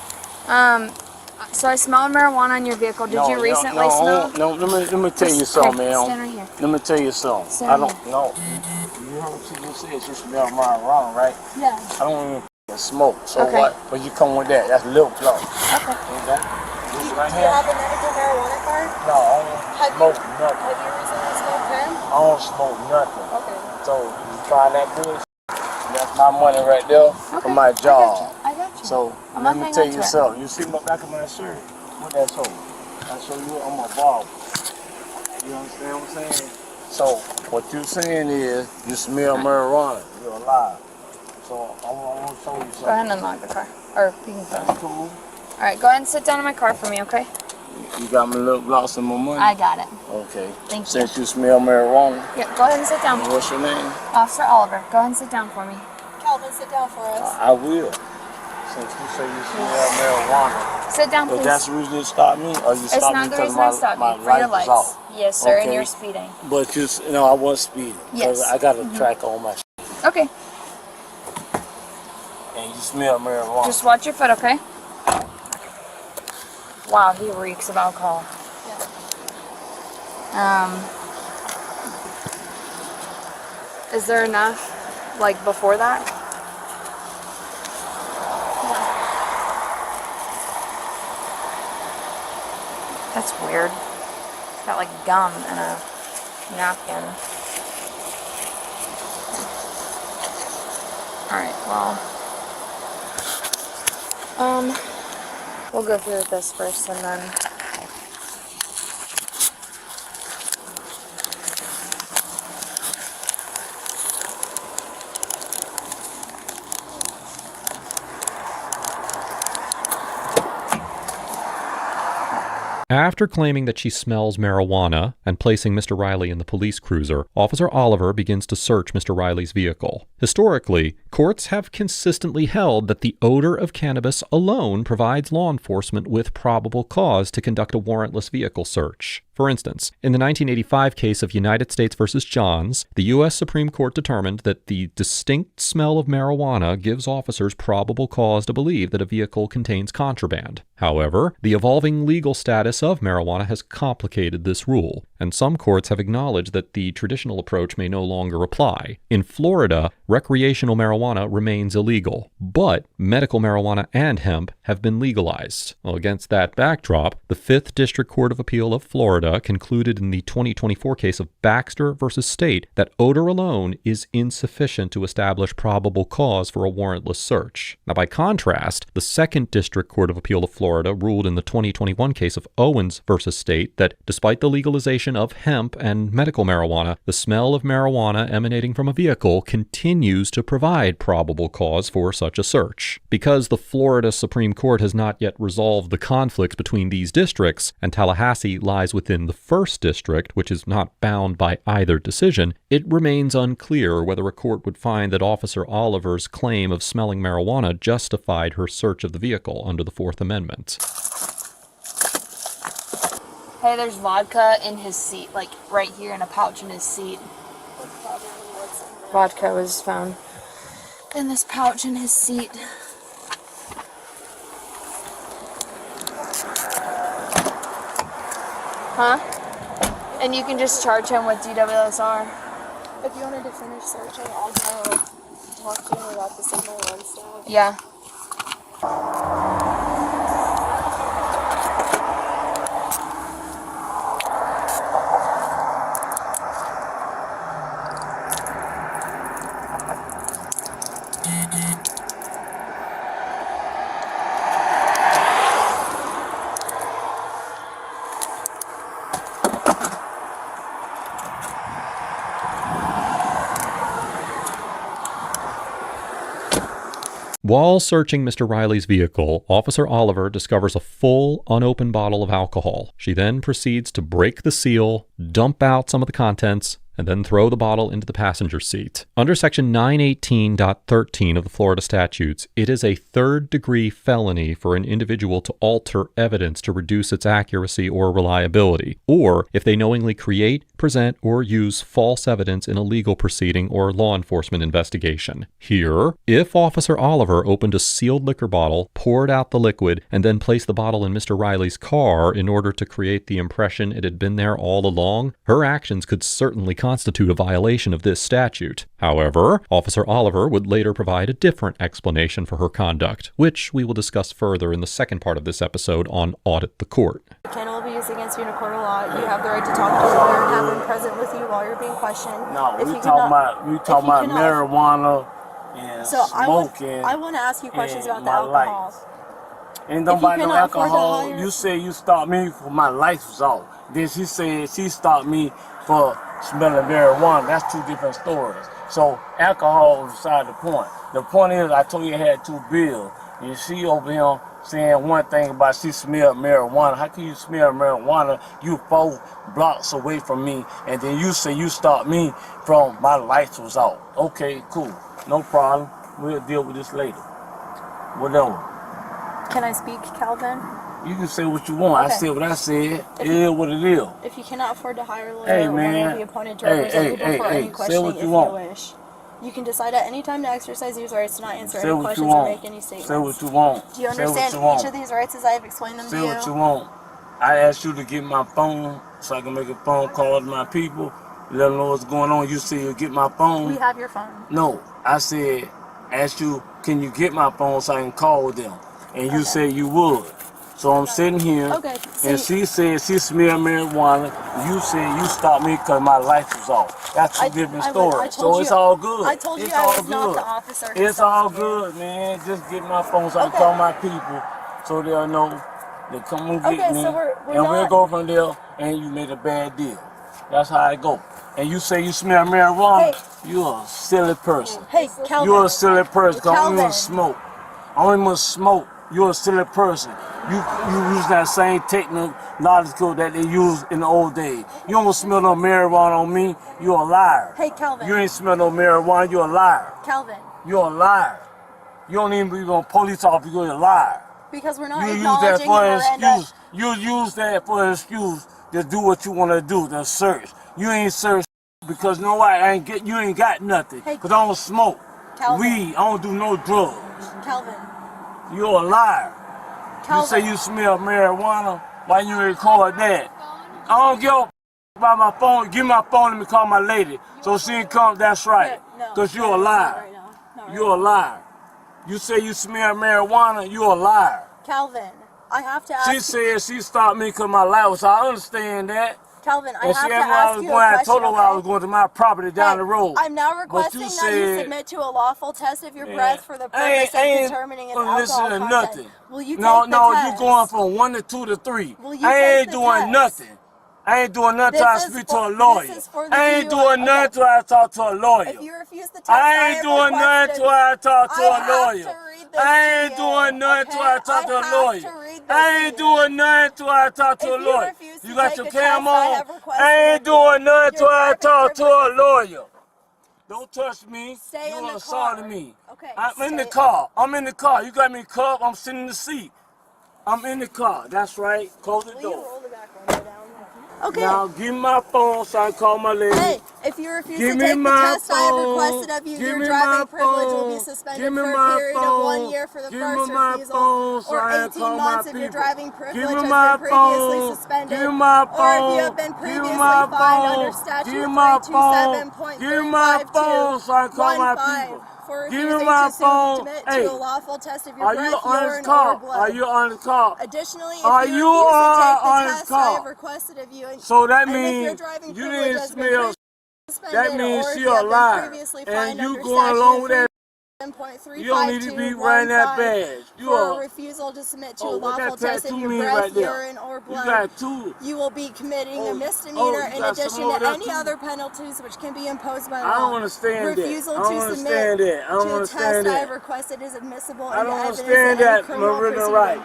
So I smelled marijuana in your vehicle. Did you recently smell? No, let me tell you something, man. Stand right here. Let me tell you something. Stand I don't know. You heard what you said you smell marijuana, right? Yeah. I don't even smoke. So Okay. what? But you come with that. That's little plug. Okay. Okay? This right Do you here. have a medical marijuana card? No, I don't smoke nothing. Have you recently smoked pen? I don't smoke nothing. Okay. So you trying that bullshit? That's my money right there for my job. I got you. So let me tell you something. You see my back of my shirt? What that show? I show you I'm a barber. You understand what I'm saying? So what you saying is you smell marijuana. You're alive. So I want to show you something. Go ahead and unlock the car. Or you can That's cool. Alright, go ahead and sit down in my car for me, okay? You got my lip gloss and my money? I got it. Okay. Thank you. Since you smell marijuana. Yeah, go ahead and sit down. What's your name? Officer Oliver, go ahead and sit down for me. Calvin, sit down for us. I will. Since you say you smell marijuana. Sit down, please. But that's the reason you stopped me? Or you stopped me because my for your light is lights. off? Yes, sir, okay. and you're speeding. But you know, I wasn't speeding. Yes. I got a track on my shit. Okay. And you smell marijuana. Just watch your foot, okay? Wow, he reeks of alcohol. Is there enough, like, before that? That's weird. It's got, like, gum and a napkin. Alright, well... we'll go through with this first and then... After claiming that she smells marijuana and placing Mr. Riley in the police cruiser, Officer Oliver begins to search Mr. Riley's vehicle. Historically, courts have consistently held that the odor of cannabis alone provides law enforcement with probable cause to conduct a warrantless vehicle search. For instance, in the 1985 case of United States v. Johns, the U.S. Supreme Court determined that the distinct smell of marijuana gives officers probable cause to believe that a vehicle contains contraband. However, the evolving legal status of marijuana has complicated this rule, and some courts have acknowledged that the traditional approach may no longer apply. In Florida, recreational marijuana remains illegal, but medical marijuana and hemp have been legalized. Well, against that backdrop, the 5th District Court of Appeal of Florida concluded in the 2024 case of Baxter v. State that odor alone is insufficient to establish probable cause for a warrantless search. Now, by contrast, the 2nd District Court of Appeal of Florida ruled in the 2021 case of Owens v. State that despite the legalization of hemp and medical marijuana, the smell of marijuana emanating from a vehicle continues to provide probable cause for such a search. Because the Florida Supreme Court has not yet resolved the conflicts between these districts, and Tallahassee lies within the 1st District, which is not bound by either decision, it remains unclear whether a court would find that Officer Oliver's claim of smelling marijuana justified her search of the vehicle under the 4th Amendment. Hey, there's vodka in his seat, like right here in a pouch in his seat. Vodka was found in this pouch in his seat. Huh? And you can just charge him with DWSR. If you wanted to finish searching, I'll go talk to him about the signal and stuff. Yeah. While searching Mr. Riley's vehicle, Officer Oliver discovers a full, unopened bottle of alcohol. She then proceeds to break the seal, dump out some of the contents, and then throw the bottle into the passenger seat. Under Section 918.13 of the Florida statutes, it is a third-degree felony for an individual to alter evidence to reduce its accuracy or reliability, or if they knowingly create, present, or use false evidence in a legal proceeding or law enforcement investigation. Here, if Officer Oliver opened a sealed liquor bottle, poured out the liquid, and then placed the bottle in Mr. Riley's car in order to create the impression it had been there all along, her actions could certainly constitute constitute a violation of this statute. However, Officer Oliver would later provide a different explanation for her conduct, which we will discuss further in the second part of this episode on Audit the Court. The kennel will be used against you in a court of law. You have the right to talk to a lawyer and have him present with you while you're being questioned. No, we talking about marijuana and smoking. I want to ask you questions about the alcohol. alcohol. Ain't nobody no alcohol. You say you stopped me for my lights was off. Then she said she stopped me for smelling marijuana. That's two different stories. So alcohol is beside the point. The point is I told you I had 2 bills. And she over here saying one thing about she smelled marijuana. How can you smell marijuana? You 4 blocks away from me, and then you say you stopped me from my lights was off. Okay, cool. No problem. We'll deal with this later. Whatever. Can I speak, Calvin? You can say what you want. Okay. I said what I said. It is what it is. If you cannot afford to hire a lawyer, Hey, one man. will be appointed to represent you before any Say questioning what if you you want. wish. You can decide at any time to exercise these rights to not answer Say any what you questions or want. make any statements. Say what you want. Do you Say what understand you want. each of these rights as I have explained them Say to you? what you want. I asked you to get my phone so I can make a phone call to my people, let them know what's going on. You said you get my phone. We have your phone. No, I said, asked you, can you get my phone so I can call them? And you said you would. So I'm sitting here, and she said she smelled marijuana. You said you stopped me because my lights was off. That's a different story. So it's all good. I told you it's I all was not the officer. It's all good, man. Just get my phone so I can call my people so they'll know they come and get me. So we're and not... we'll go from there, and you made a bad deal. That's how I go. And you say you smell marijuana, you're a silly person. Hey, Calvin. You're a silly person because I only Calvin. want to smoke. I only want to smoke. You're a silly person. You use that same technological that they used in the old days. You don't smell no marijuana on me, you're a liar. Hey, Calvin. You ain't smell no marijuana, you're a liar. Calvin. You're a liar. You don't even believe on police officer, you're a liar. Because we're not You use acknowledging that for an your excuse. You use that for an excuse to do what you want to do, to search. You ain't search because nobody you ain't got nothing. Because I don't smoke weed, I don't do no drugs. Calvin. You're a liar. You say you smell marijuana, why you record that? I don't give a about my phone. Give me my phone, let me call my lady. So she can come, that's right. Because you're a liar. You're a liar. You say you smell marijuana, you're a liar. Calvin, I have to ask She said she stopped me because my light was out. I understand that. Calvin, I and have she to asked me ask you a I question, told her I was going to my property down the road. I'm now requesting that you submit to a lawful test of your breath for the purpose of determining its alcohol content. Nothing. Will you no, take the no, test? you going from 1 to 2 to 3. Will you I take ain't the doing test? nothing. I ain't doing nothing till I speak to a lawyer. I ain't doing nothing till I talk to a lawyer. If you refuse the test, I ain't doing nothing till I talk to a lawyer. I ain't doing nothing till I talk to a lawyer. I ain't doing nothing till I talk to a lawyer. You got your camera on? I ain't doing nothing till I talk to a lawyer. Don't touch me. You're assaulting me. I'm in the car. I'm in the car. You got me cuffed. I'm sitting in the seat. I'm in the car. That's right. Close the door. Okay. Now give me my phone so I can call my lady. Hey, if you refuse to take the test I have requested of you, your driving privilege will be suspended for a period of 1 year for the first refusal, or 18 months if your driving privilege has been previously suspended, or if you have been previously fined under statute 327.352.15 for refusing to submit to a lawful test of your breath, urine, or blood. Are you on the call? Additionally, if you refuse to take the test I have requested of you, so that means you didn't smell. That means you're a liar, and you going along with that. You don't need to be wearing that badge. You are a refusal to submit to a lawful test of your breath, urine, or blood. You will be committing a misdemeanor in addition to any other penalties which can be imposed by law. I don't understand that. Refusal to submit to a test I have requested is admissible into evidence in any criminal proceeding.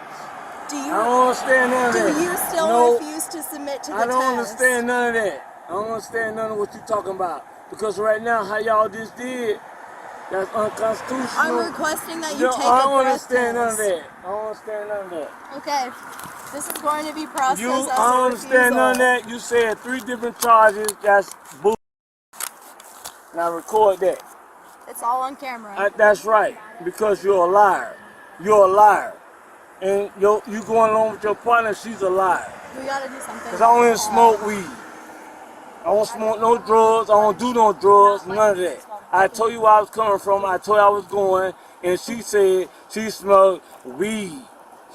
I don't understand none of that. Do you still refuse to submit to the test? I don't understand none of that. I don't understand none of what you're talking about. Because right now, how y'all just did, that's unconstitutional. I'm requesting that you take a breath test. I don't understand none of that. I don't understand none of that. Okay. This is going to be processed as a I don't understand none of that. You said 3 different charges. That's bull. Now record that. It's all on camera. That's right. Because you're a liar. You're a liar. And you going along with your partner, she's a liar. We gotta do something. Because I don't even smoke weed. I don't smoke no drugs. I don't do no drugs. None of that. I told you where I was coming from. I told you I was going, and she said she smelled weed.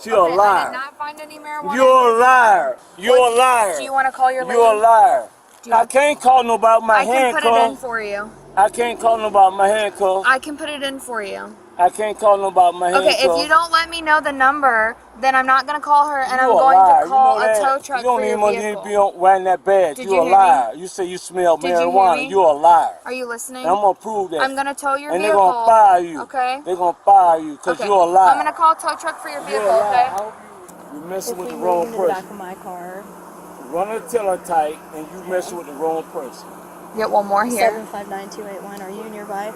She a liar. I did not find any marijuana. You're a liar. You're a liar. Do you want to call your lady? You're a liar. I can't call nobody my handcuff. I can put it in for you. I can't call nobody my handcuff. I can put it in for you. I can't call nobody my handcuff. Okay, if you don't let me know the number, then I'm not going to call her, and I'm going to call a tow truck for your vehicle. You don't even need to be wearing that badge. You're a liar. You say you smell marijuana. You're a liar. Are you listening? And I'm going to prove that. I'm going to tow your vehicle. And they're going to fire you. Okay? They're going to fire you because you're a liar. I'm going to call a tow truck for your vehicle, okay? You're messing with the wrong person. Back of my car. Run the tiller tight, and you messing with the wrong person. Get one more here. 759-281. Are you nearby?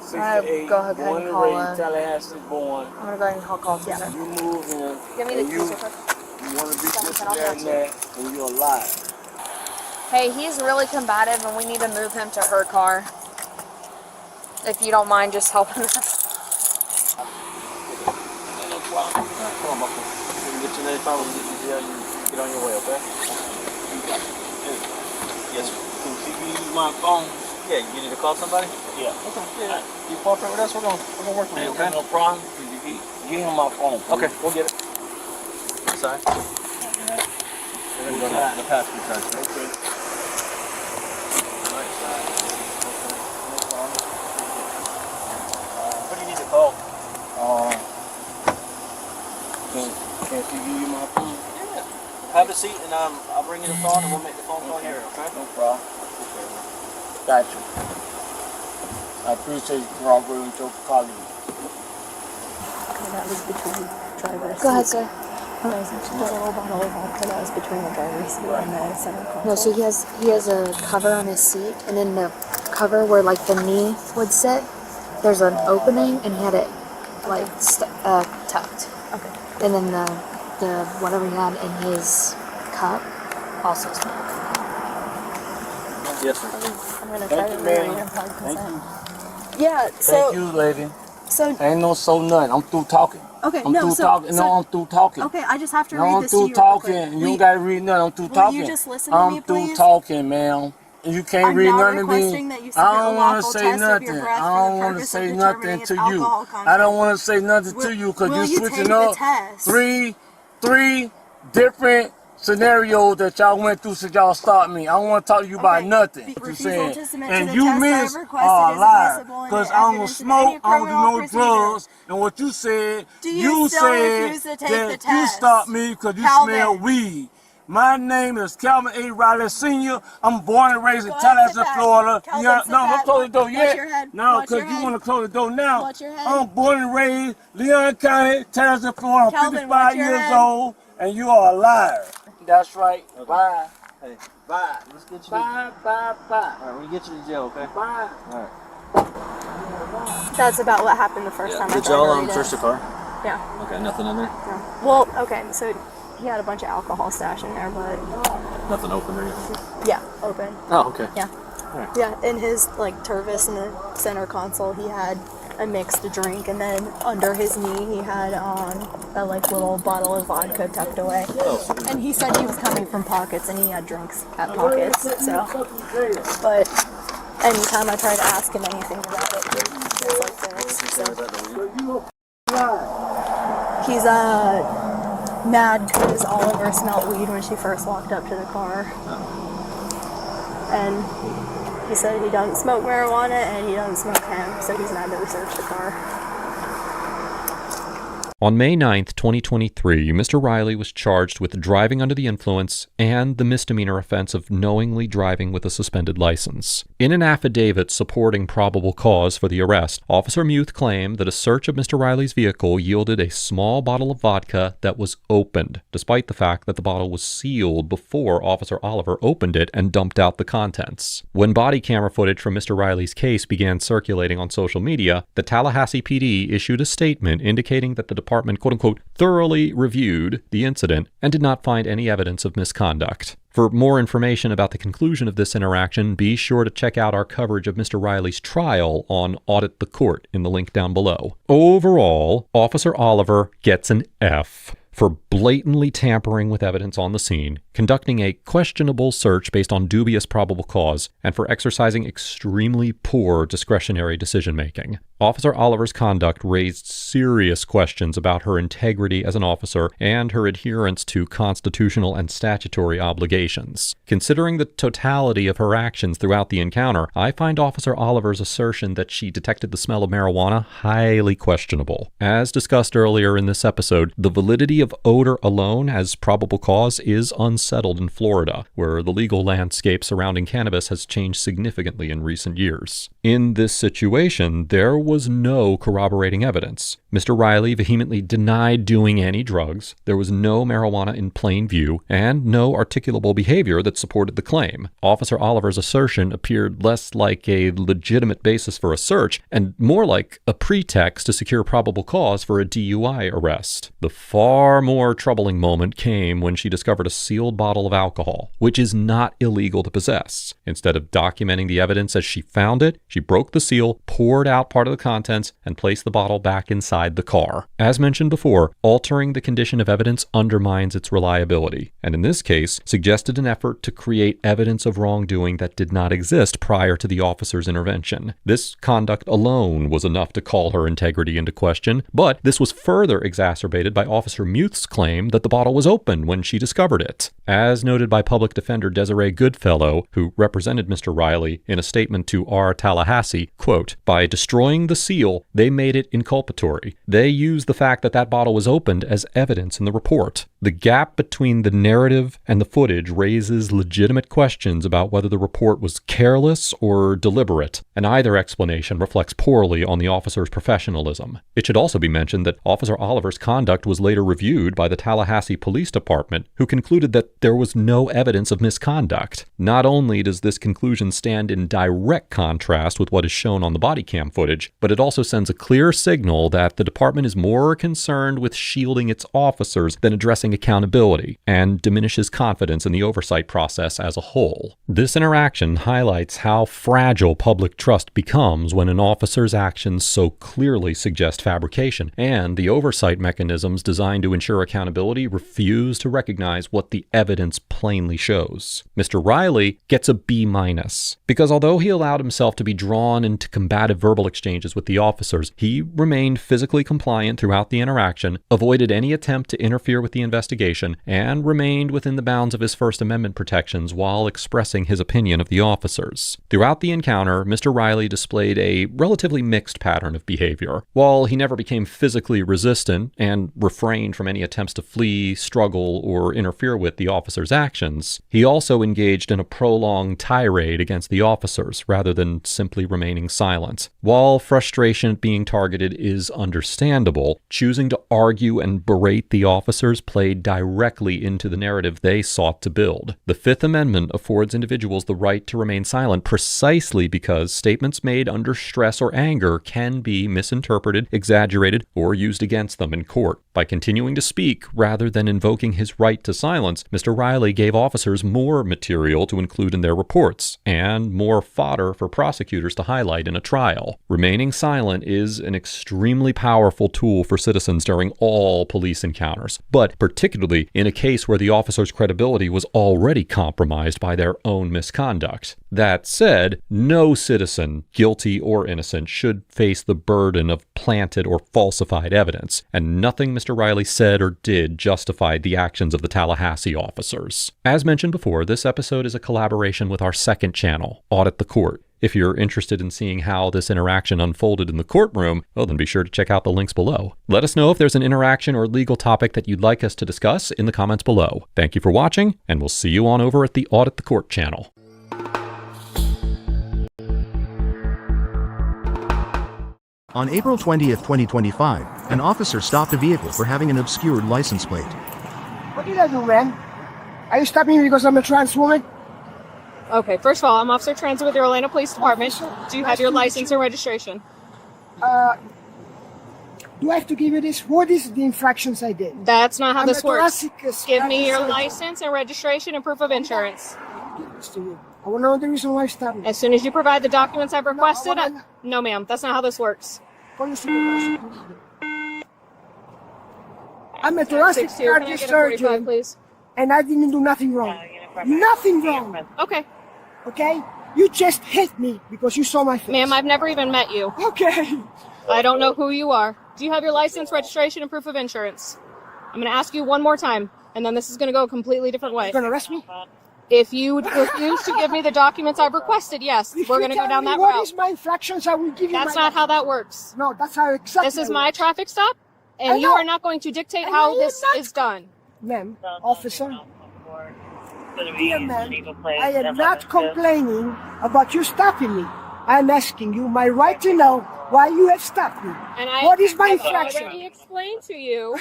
6-8. Go ahead and call in. Tallahassee born. I'm going to go ahead and call together. You move in. Give me the keys real quick. You want to be this and that, and you're a liar. Hey, he's really combative, and we need to move him to her car. If you don't mind just helping us. No problem. Come on, Buckle. We can get you in any problem. Get on your way, okay? Yes, sir. Can you use my phone? Yeah, you need to call somebody? Yeah. Okay. Yeah. You cooperate with us, we're gonna work with you, okay? No problem. Give him my phone. Okay, we'll get it. Sorry. We're gonna go to the passenger side. Okay. What do you need to call? Can she give you my phone? Yeah. Have a seat and I'll bring you the phone and we'll make the phone call here, okay? No problem. Got you. I appreciate you cooperating with your colleague. That was between drivers. Go ahead, sir. The little bottle of vodka that was between the driver's seat and the center console. No, so he has a cover on his seat, and in the cover where like the knee would sit, there's an opening, and he had it like tucked. Okay. And then the whatever he had in his cup also smoked. Yes, sir. I'm gonna try to read your consent. Yeah. So. Thank you, lady. So. Ain't no so nothing. I'm through talking. Okay. I'm through talking. No, I'm through talking. Okay, I just have to no, read I'm this to through you. Talking. You don't gotta read nothing. I'm through talking. Will you just listen to me, please? I'm through talking, ma'am. You can't read nothing to me. I don't want to say nothing. I don't want to say nothing to you. I don't want to say nothing to you because you're switching up three different scenarios that y'all went through since y'all started me. I don't want to talk to you about nothing. What you're saying. And you miss a liar. Because I don't smoke, I don't do no drugs. And what you said, you said that you stopped me because you smell weed. My name is Calvin A. Riley Sr. I'm born and raised in Tallahassee, Florida. No, don't close the door yet. No, because you want to close the door now. I'm born and raised Leon County, Tallahassee, Florida. I'm 55 years old, and you are a liar. That's right. Bye. Hey, bye. Let's get you. Bye. All right, we'll get you to jail, okay? Bye. All right. That's about what happened the first time I tried to read it. Search the car? Yeah. Okay, nothing in there? No. Well, okay, so he had a bunch of alcohol stashed in there, but... Nothing open there yet? Yeah, open. Oh, okay. Yeah. Right. Yeah, in his, like, Tervis in the center console, he had a mixed drink, and then under his knee, he had a, like, little bottle of vodka tucked away. And he said he was coming from Pockets, and he had drunks at Pockets, so... But anytime I try to ask him anything about it, it's like this, so... He's, mad because Oliver smelled weed when she first walked up to the car. And he said he doesn't smoke marijuana and he doesn't smoke hemp, so he's mad that we searched the car. On May 9th, 2023, Mr. Riley was charged with driving under the influence and the misdemeanor offense of knowingly driving with a suspended license. In an affidavit supporting probable cause for the arrest, Officer Muth claimed that a search of Mr. Riley's vehicle yielded a small bottle of vodka that was opened, despite the fact that the bottle was sealed before Officer Oliver opened it and dumped out the contents. When body camera footage from Mr. Riley's case began circulating on social media, the Tallahassee PD issued a statement indicating that the department, quote-unquote, thoroughly reviewed the incident and did not find any evidence of misconduct. For more information about the conclusion of this interaction, be sure to check out our coverage of Mr. Riley's trial on Audit the Court in the link down below. Overall, Officer Oliver gets an F for blatantly tampering with evidence on the scene, conducting a questionable search based on dubious probable cause, and for exercising extremely poor discretionary decision-making. Officer Oliver's conduct raised serious questions about her integrity as an officer and her adherence to constitutional and statutory obligations. Considering the totality of her actions throughout the encounter, I find Officer Oliver's assertion that she detected the smell of marijuana highly questionable. As discussed earlier in this episode, the validity of odor alone as probable cause is unsettled in Florida, where the legal landscape surrounding cannabis has changed significantly in recent years. In this situation, there was no corroborating evidence. Mr. Riley vehemently denied doing any drugs, there was no marijuana in plain view, and no articulable behavior that supported the claim. Officer Oliver's assertion appeared less like a legitimate basis for a search and more like a pretext to secure probable cause for a DUI arrest. The far more troubling moment came when she discovered a sealed bottle of alcohol, which is not illegal to possess. Instead of documenting the evidence as she found it, she broke the seal, poured out part of the contents, and placed the bottle back inside the car. As mentioned before, altering the condition of evidence undermines its reliability, and in this case, suggested an effort to create evidence of wrongdoing that did not exist prior to the officer's intervention. This conduct alone was enough to call her integrity into question, but this was further exacerbated by Officer Muth's claim that the bottle was open when she discovered it. As noted by Public Defender Desiree Goodfellow, who represented Mr. Riley in a statement to R. Tallahassee, quote, "By destroying the seal, they made it inculpatory. They used the fact that that bottle was opened as evidence in the report. The gap between the narrative and the footage raises legitimate questions about whether the report was careless or deliberate, and either explanation reflects poorly on the officer's professionalism." It should also be mentioned that Officer Oliver's conduct was later reviewed by the Tallahassee Police Department, who concluded that there was no evidence of misconduct. Not only does this conclusion stand in direct contrast with what is shown on the Bodycam footage, but it also sends a clear signal that the department is more concerned with shielding its officers than addressing accountability, and diminishes confidence in the oversight process as a whole. This interaction highlights how fragile public trust becomes when an officer's actions so clearly suggest fabrication, and the oversight mechanisms designed to ensure accountability refuse to recognize what the evidence plainly shows. Mr. Riley gets a B-, because although he allowed himself to be drawn into combative verbal exchanges with the officers, he remained physically compliant throughout the interaction, avoided any attempt to interfere with the investigation, and remained within the bounds of his First Amendment protections while expressing his opinion of the officers. Throughout the encounter, Mr. Riley displayed a relatively mixed pattern of behavior. While he never became physically resistant and refrained from any attempts to flee, struggle, or interfere with the officers' actions, he also engaged in a prolonged tirade against the officers rather than simply remaining silent. While frustration at being targeted is understandable, choosing to argue and berate the officers played directly into the narrative they sought to build. The Fifth Amendment affords individuals the right to remain silent precisely because statements made under stress or anger can be misinterpreted, exaggerated, or used against them in court. By continuing to speak rather than invoking his right to silence, Mr. Riley gave officers more material to include in their reports and more fodder for prosecutors to highlight in a trial. Remaining silent is an extremely powerful tool for citizens during all police encounters, but particularly in a case where the officer's credibility was already compromised by their own misconduct. That said, no citizen, guilty or innocent, should face the burden of planted or falsified evidence, and nothing Mr. Riley said or did justified the actions of the Tallahassee officers. As mentioned before, this episode is a collaboration with our second channel, Audit the Court. If you're interested in seeing how this interaction unfolded in the courtroom, well, then be sure to check out the links below. Let us know if there's an interaction or legal topic that you'd like us to discuss in the comments below. Thank you for watching, and we'll see you on over at the Audit the Court channel. On April 20th, 2025, an officer stopped a vehicle for having an obscured license plate. What did I do, man? Are you stopping me because I'm a trans woman? Okay, first of all, I'm Officer Transit with the Orlando Police Department. Do you have your license and registration? Do I have to give you this? What is the infractions I did? That's not how this works. Give me your license license and registration and proof of insurance. I want to know the reason why you stopped me. As soon as you provide the documents I've requested, no ma'am, that's not how this works. I'm a thoracic 6'2". Can I cardiac get a 45, surgeon, please? and I didn't do nothing wrong. Nothing wrong. Okay. Okay? You just hit me because you saw my face. Ma'am, I've never even met you. Okay. I don't know who you are. Do you have your license, registration, and proof of insurance? I'm going to ask you one more time, and then this is going to go a completely different way. You're going to arrest me? If you refuse to give me the documents I've requested, yes, we're going to go down that route. What is my infractions? I will give you That's not how that works. No, that's how exactly. This is my traffic stop, and you are not going to dictate how this is done. Ma'am, officer. Dear ma'am, I am not complaining about you stopping me. I am asking you my right to know why you have stopped me. And what is my I've infraction? already explained to you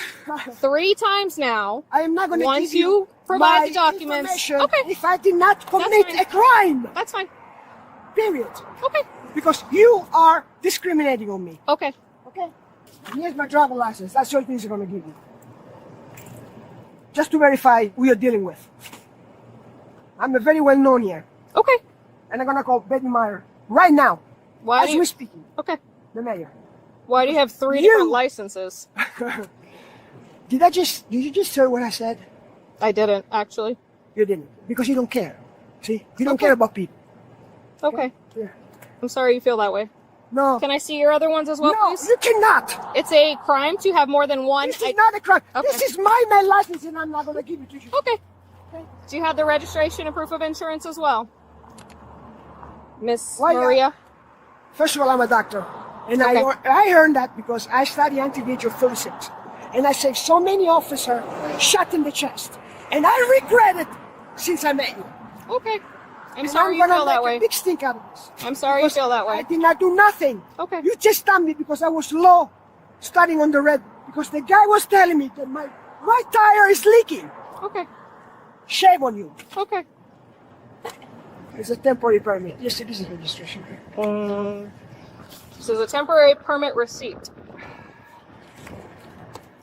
3 times now. I am not going to give Once you you provide my the documents. information Okay. if I did not commit a crime. That's fine. Period. Okay. Because you are discriminating on me. Okay. Okay. Here's my driver license. That's the only thing they're going to give you. Just to verify who you're dealing with. I'm a very well known here. Okay. And I'm going to call Betty Meyer right now. Why as do you... we're speaking. Okay. The mayor. Why do you have 3 different licenses? Did you just hear what I said? I didn't, actually. You didn't. Because you don't care. See? You don't care about people. Okay. Yeah. I'm sorry you feel that way. No. Can I see your other ones as well, No, please? you cannot. It's a crime to have more than one. This is not a crime. Okay. This is my license and I'm not going to give it to you. Okay. Do you have the registration and proof of insurance as well? Miss Maria? First of all, I'm a doctor. And Okay. I earned that because I studied anti-age of 36. And I saved so many officers shot in the chest. And I regret it since I met you. Okay. I'm And sorry I'm you gonna feel that make way. a big stink out of this. I'm sorry you feel that way. I did not do nothing. Okay. You just stopped me because I was low, starting on the red. Because the guy was telling me that my right tire is leaking. Okay. Shame on you. Okay. It's a temporary permit. Yes, it is a registration. This is a temporary permit receipt.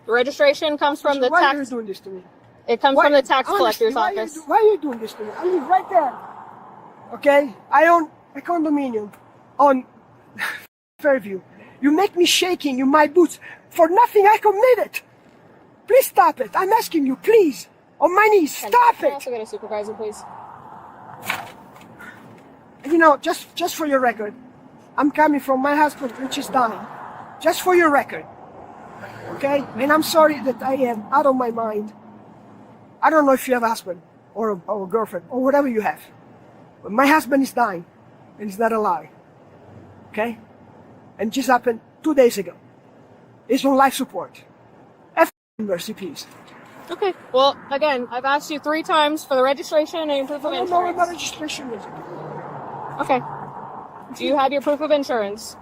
The registration comes from the Why are you tax. doing this to me? It comes from the tax collector's office. Why are you doing this to me? I live right there. Okay? I own a condominium on Fairview. You make me shaking in my boots for nothing I committed. Please stop it. I'm asking you, please. On my knees, stop Can I it. also get a supervisor, please? You know, just for your record, I'm coming from my husband, which is dying. Just for your record. Okay? And I'm sorry that I am out of my mind. I don't know if you have a husband or a girlfriend or whatever you have. But my husband is dying, and it's not a lie. Okay? And it just happened 2 days ago. He's on life support. Mercy, please. Okay. Well, again, I've asked you 3 times for the registration and proof of I don't know insurance. what registration is. Okay. Do you have your proof of insurance?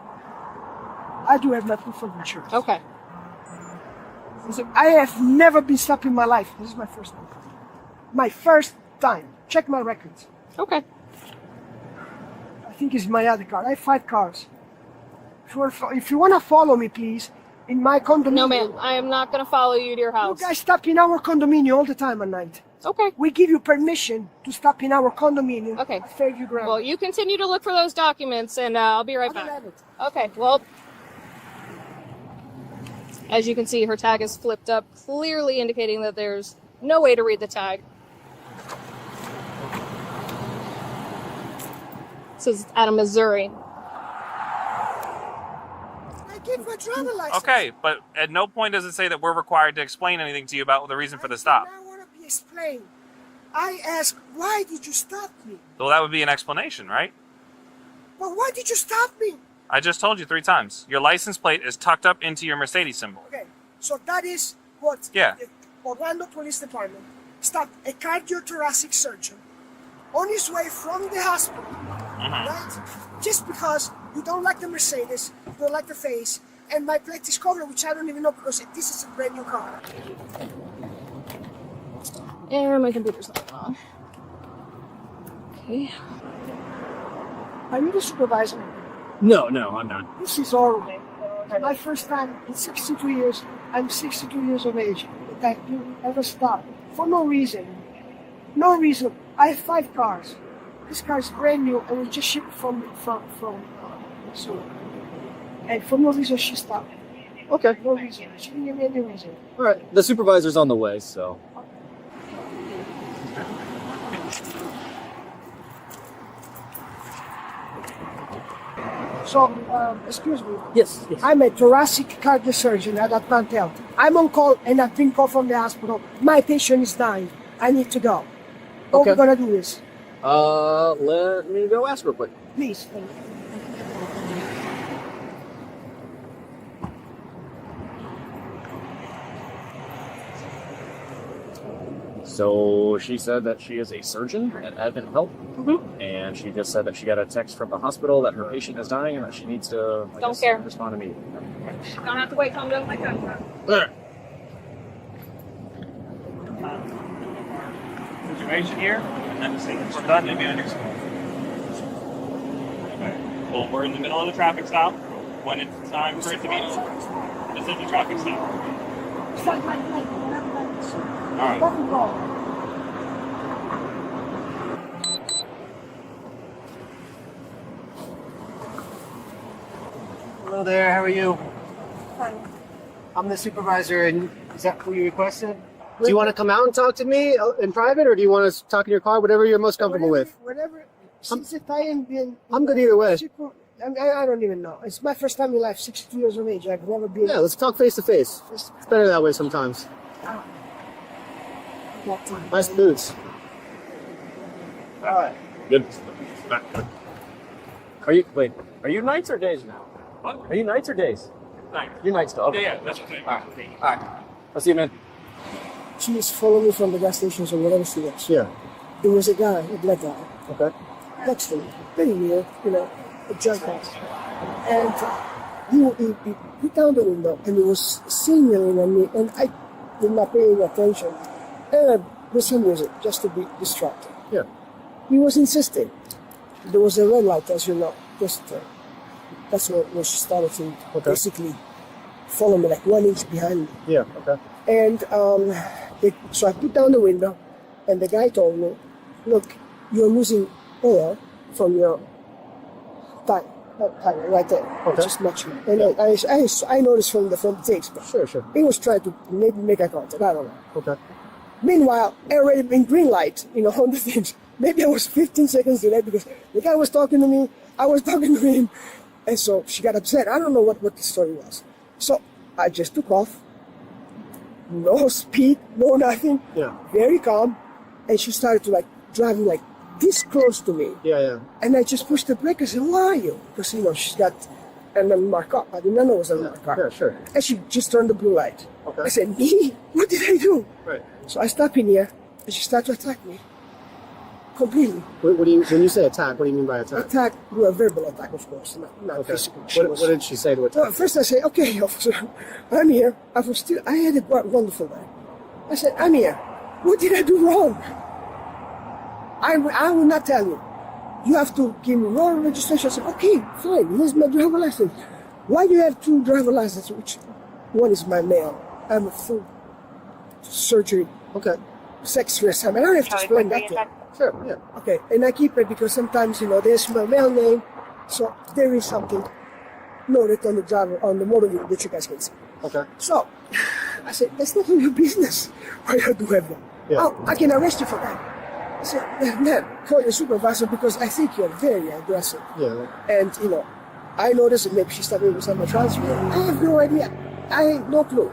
I do have my proof of insurance. Okay. Listen, I have never been stopped in my life. This is my first time. My first time. Check my records. Okay. I think it's my other car. I have 5 cars. If you want to follow me, please, in my condominium. No, ma'am. I am not going to follow you to your house. You guys stop in our condominium all the time at night. Okay. We give you permission to stop in our condominium. Okay. At Fairview Ground. Well, you continue to look for those documents, and I'll be right back. Okay. Well, as you can see, her tag is flipped up, clearly indicating that there's no way to read the tag. This is out of Missouri. I gave my driver license. Okay, but at no point does it say that we're required to explain anything to you about the reason for the stop. I want to be explained. I asked, why did you stop me? Well, that would be an explanation, right? But why did you stop me? I just told you 3 times. Your license plate is tucked up into your Mercedes symbol. Okay, so that is what Yeah. the Orlando Police Department stopped a cardiothoracic surgeon on his way from the hospital, right? Just because you don't like the Mercedes, you don't like the face, and my plate is covered, which I don't even know because this is a brand new car. And my computer's not on. Okay. Are you the supervisor? No, I'm not. This is horrible. My first time in 62 years, I'm 62 years of age, that you ever stop for no reason. No reason. I have 5 cars. This car is brand new and we just shipped from so, and for no reason she stopped. Okay. No reason. She didn't give me any reason. All right. The supervisor's on the way, so. So, excuse me. Yes. I'm a thoracic cardiosurgeon at Atlanta Health. I'm on call and I've been called from the hospital. My patient is dying. I need to go. What Okay. we're gonna do is, Let me go ask real quick. please. So she said that she is a surgeon at Advent Health, and she just said that she got a text from the hospital that her patient is dying and that she needs to Don't care. respond to me. Don't have to wait till I'm done with my contract. Situation here, and then we're done, maybe understand. Well, we're in the middle of the traffic stop. When it's time for it to be over, this is the traffic stop. Alright. Hello there, how are you? I'm the supervisor, and is that who you requested? Do you want to come out and talk to me in private, or do you want to talk in your car? Whatever you're most comfortable with. Whatever. Since if I am being, I'm good either way. I don't even know. It's my first time in life, 62 years of age. I've never been. Yeah, let's talk face to face. It's better that way sometimes. Nice boots. All right. Good. Are you nights or days now? What? Are you nights or days? Night. You're nights still. Okay. Yeah, that's okay. All right. I'll see you, man. She was following me from the gas stations or whatever she was. Yeah. There was a guy, a black guy. Okay. Next to me. Very weird, a junk house. And he put down the window and he was signaling at me, and I did not pay any attention. And I listened to music just to be distracted. Yeah. He was insisting. There was a red light, as you know. That's where she started to basically follow me, like 1 inch behind me. Yeah, okay. And so I put down the window, and the guy told me, look, you're losing air from your tire right there. Okay. Just much. And I noticed from the takes, but sure. He was trying to maybe make eye contact. I don't know. Okay. Meanwhile, I already been green light, on the things. Maybe I was 15 seconds delayed because the guy was talking to me, I was talking to him, and so she got upset. I don't know what the story was. So I just took off. No speed, no nothing. Yeah. Very calm. And she started to driving this close to me. Yeah. And I just pushed the brake. I said, where are you? Because, she's got an unmarked car. I didn't know it was an unmarked car. Yeah, sure. And she just turned the blue light. Okay. I said, me? What did I do? Right. So I stopped in here, and she started to attack me. Completely. When you say attack, what do you mean by attack? Attack, a verbal attack, of course, not physical. What did she say to attack? Well, first I say, okay, officer, I'm here. I had a wonderful day. I said, I'm here. What did I do wrong? I will not tell you. You have to give me wrong registration. I said, okay, fine. Here's my driver license. Why do you have 2 driver licenses? Which one is my male? I'm a full surgery. Okay. Sex reassignment. I don't have to explain that to you. Sure, yeah. Okay, and I keep it because sometimes, there's my male name, so there is something noted on the motor vehicle that you guys can see. Okay. So, I said, that's not your business why you do have that. Yeah. Oh, I can arrest you for that. I said, man, call your supervisor because I think you're very aggressive. Yeah. And, I noticed that maybe she's starting with some transfer. I have no idea. I have no clue.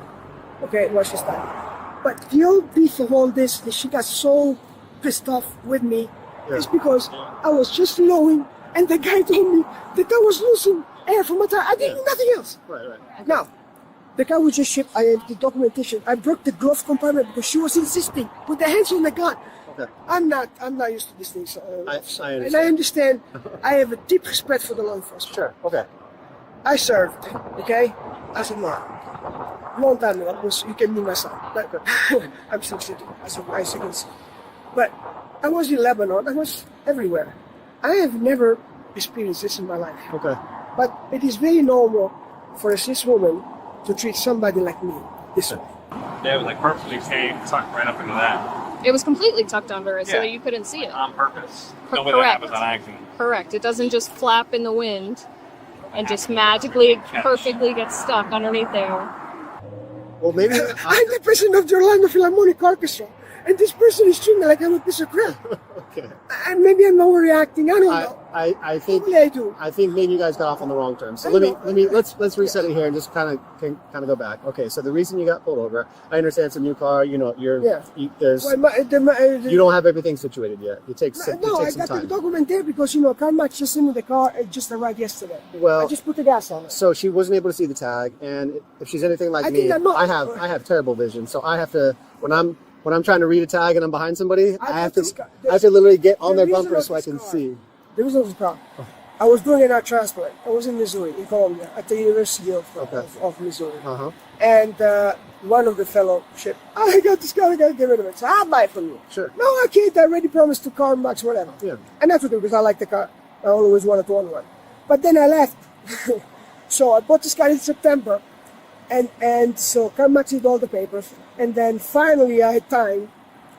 Okay, what she's done. But the old beef of all this, that she got so pissed off with me, is because I was just flowing, and the guy told me that I was losing air from my tire. I didn't do nothing else. Right. Now, the guy was just shipped. I have the documentation. I broke the glove compartment because she was insisting. Put the hands on the gun. Okay. I'm not used to these things. I understand. And I understand. I have a deep respect for the law enforcement. Sure. Okay. I served. Okay. I said no. Long time ago. You can be my son. I'm 62. As you can see. But I was in Lebanon. I was everywhere. I have never experienced this in my life. Okay. But it is very normal for a cis woman to treat somebody like me this way. Yeah, it was perfectly tucked right up into that. It was completely tucked under it so Yeah. that you couldn't see it. On purpose. Correct. Nobody happens on accident. Correct. It doesn't just flap in the wind. and just magically, perfectly gets stuck underneath there. Well, maybe I'm the president of the Orlando Philharmonic Orchestra, and this person is treating me like I'm a piece of crap. Okay. And maybe I'm overreacting. I don't know. I think Probably I do. I think maybe you guys got off on the wrong terms. So let's reset it here and just kind of go back. Okay, so the reason you got pulled over, I understand it's a new car. You know, you don't have everything situated yet. It takes some I got time. the document there because CarMax just sent me the car. It just arrived yesterday. Well, I just put the gas on it. So she wasn't able to see the tag, and if she's anything like me, I have terrible vision. So I have to when I'm trying to read a tag and I'm behind somebody, I have to literally get on their bumper so I can see. There was no car. I was doing an art transplant. I was in Missouri, in Columbia, at the University of Missouri. And one of the fellowship, I got this car, I got to get rid of it. So I'll buy it from you. Sure. No, I can't. I already promised to CarMax, whatever. Yeah. And that's okay because I like the car. I always wanted to own one. But then I left. So I bought this car in September. And so CarMax did all the papers. And then finally I had time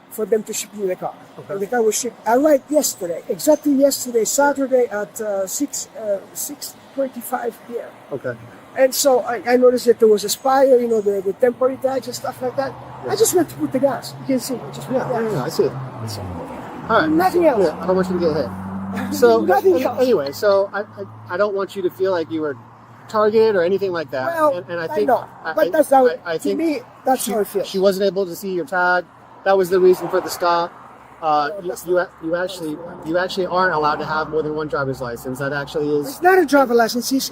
for them to ship me the car. Okay. And the car was shipped. I arrived yesterday, exactly yesterday, Saturday at 6:25 p.m. Okay. And so I noticed that there was a spire, the temporary tags and stuff like that. Yeah. I just went to put the gas. You can see. I just put the gas. I see it. All right. Nothing else. Yeah, I don't want you to get hit. So anyway, so I don't want you to feel like you were targeted or anything like that. Well, and I think know, but that's how I think to me that's how it feels. She wasn't able to see your tag. That was the reason for the stop. You actually aren't allowed to have more than one driver's license. That actually is. It's not a driver's license. It's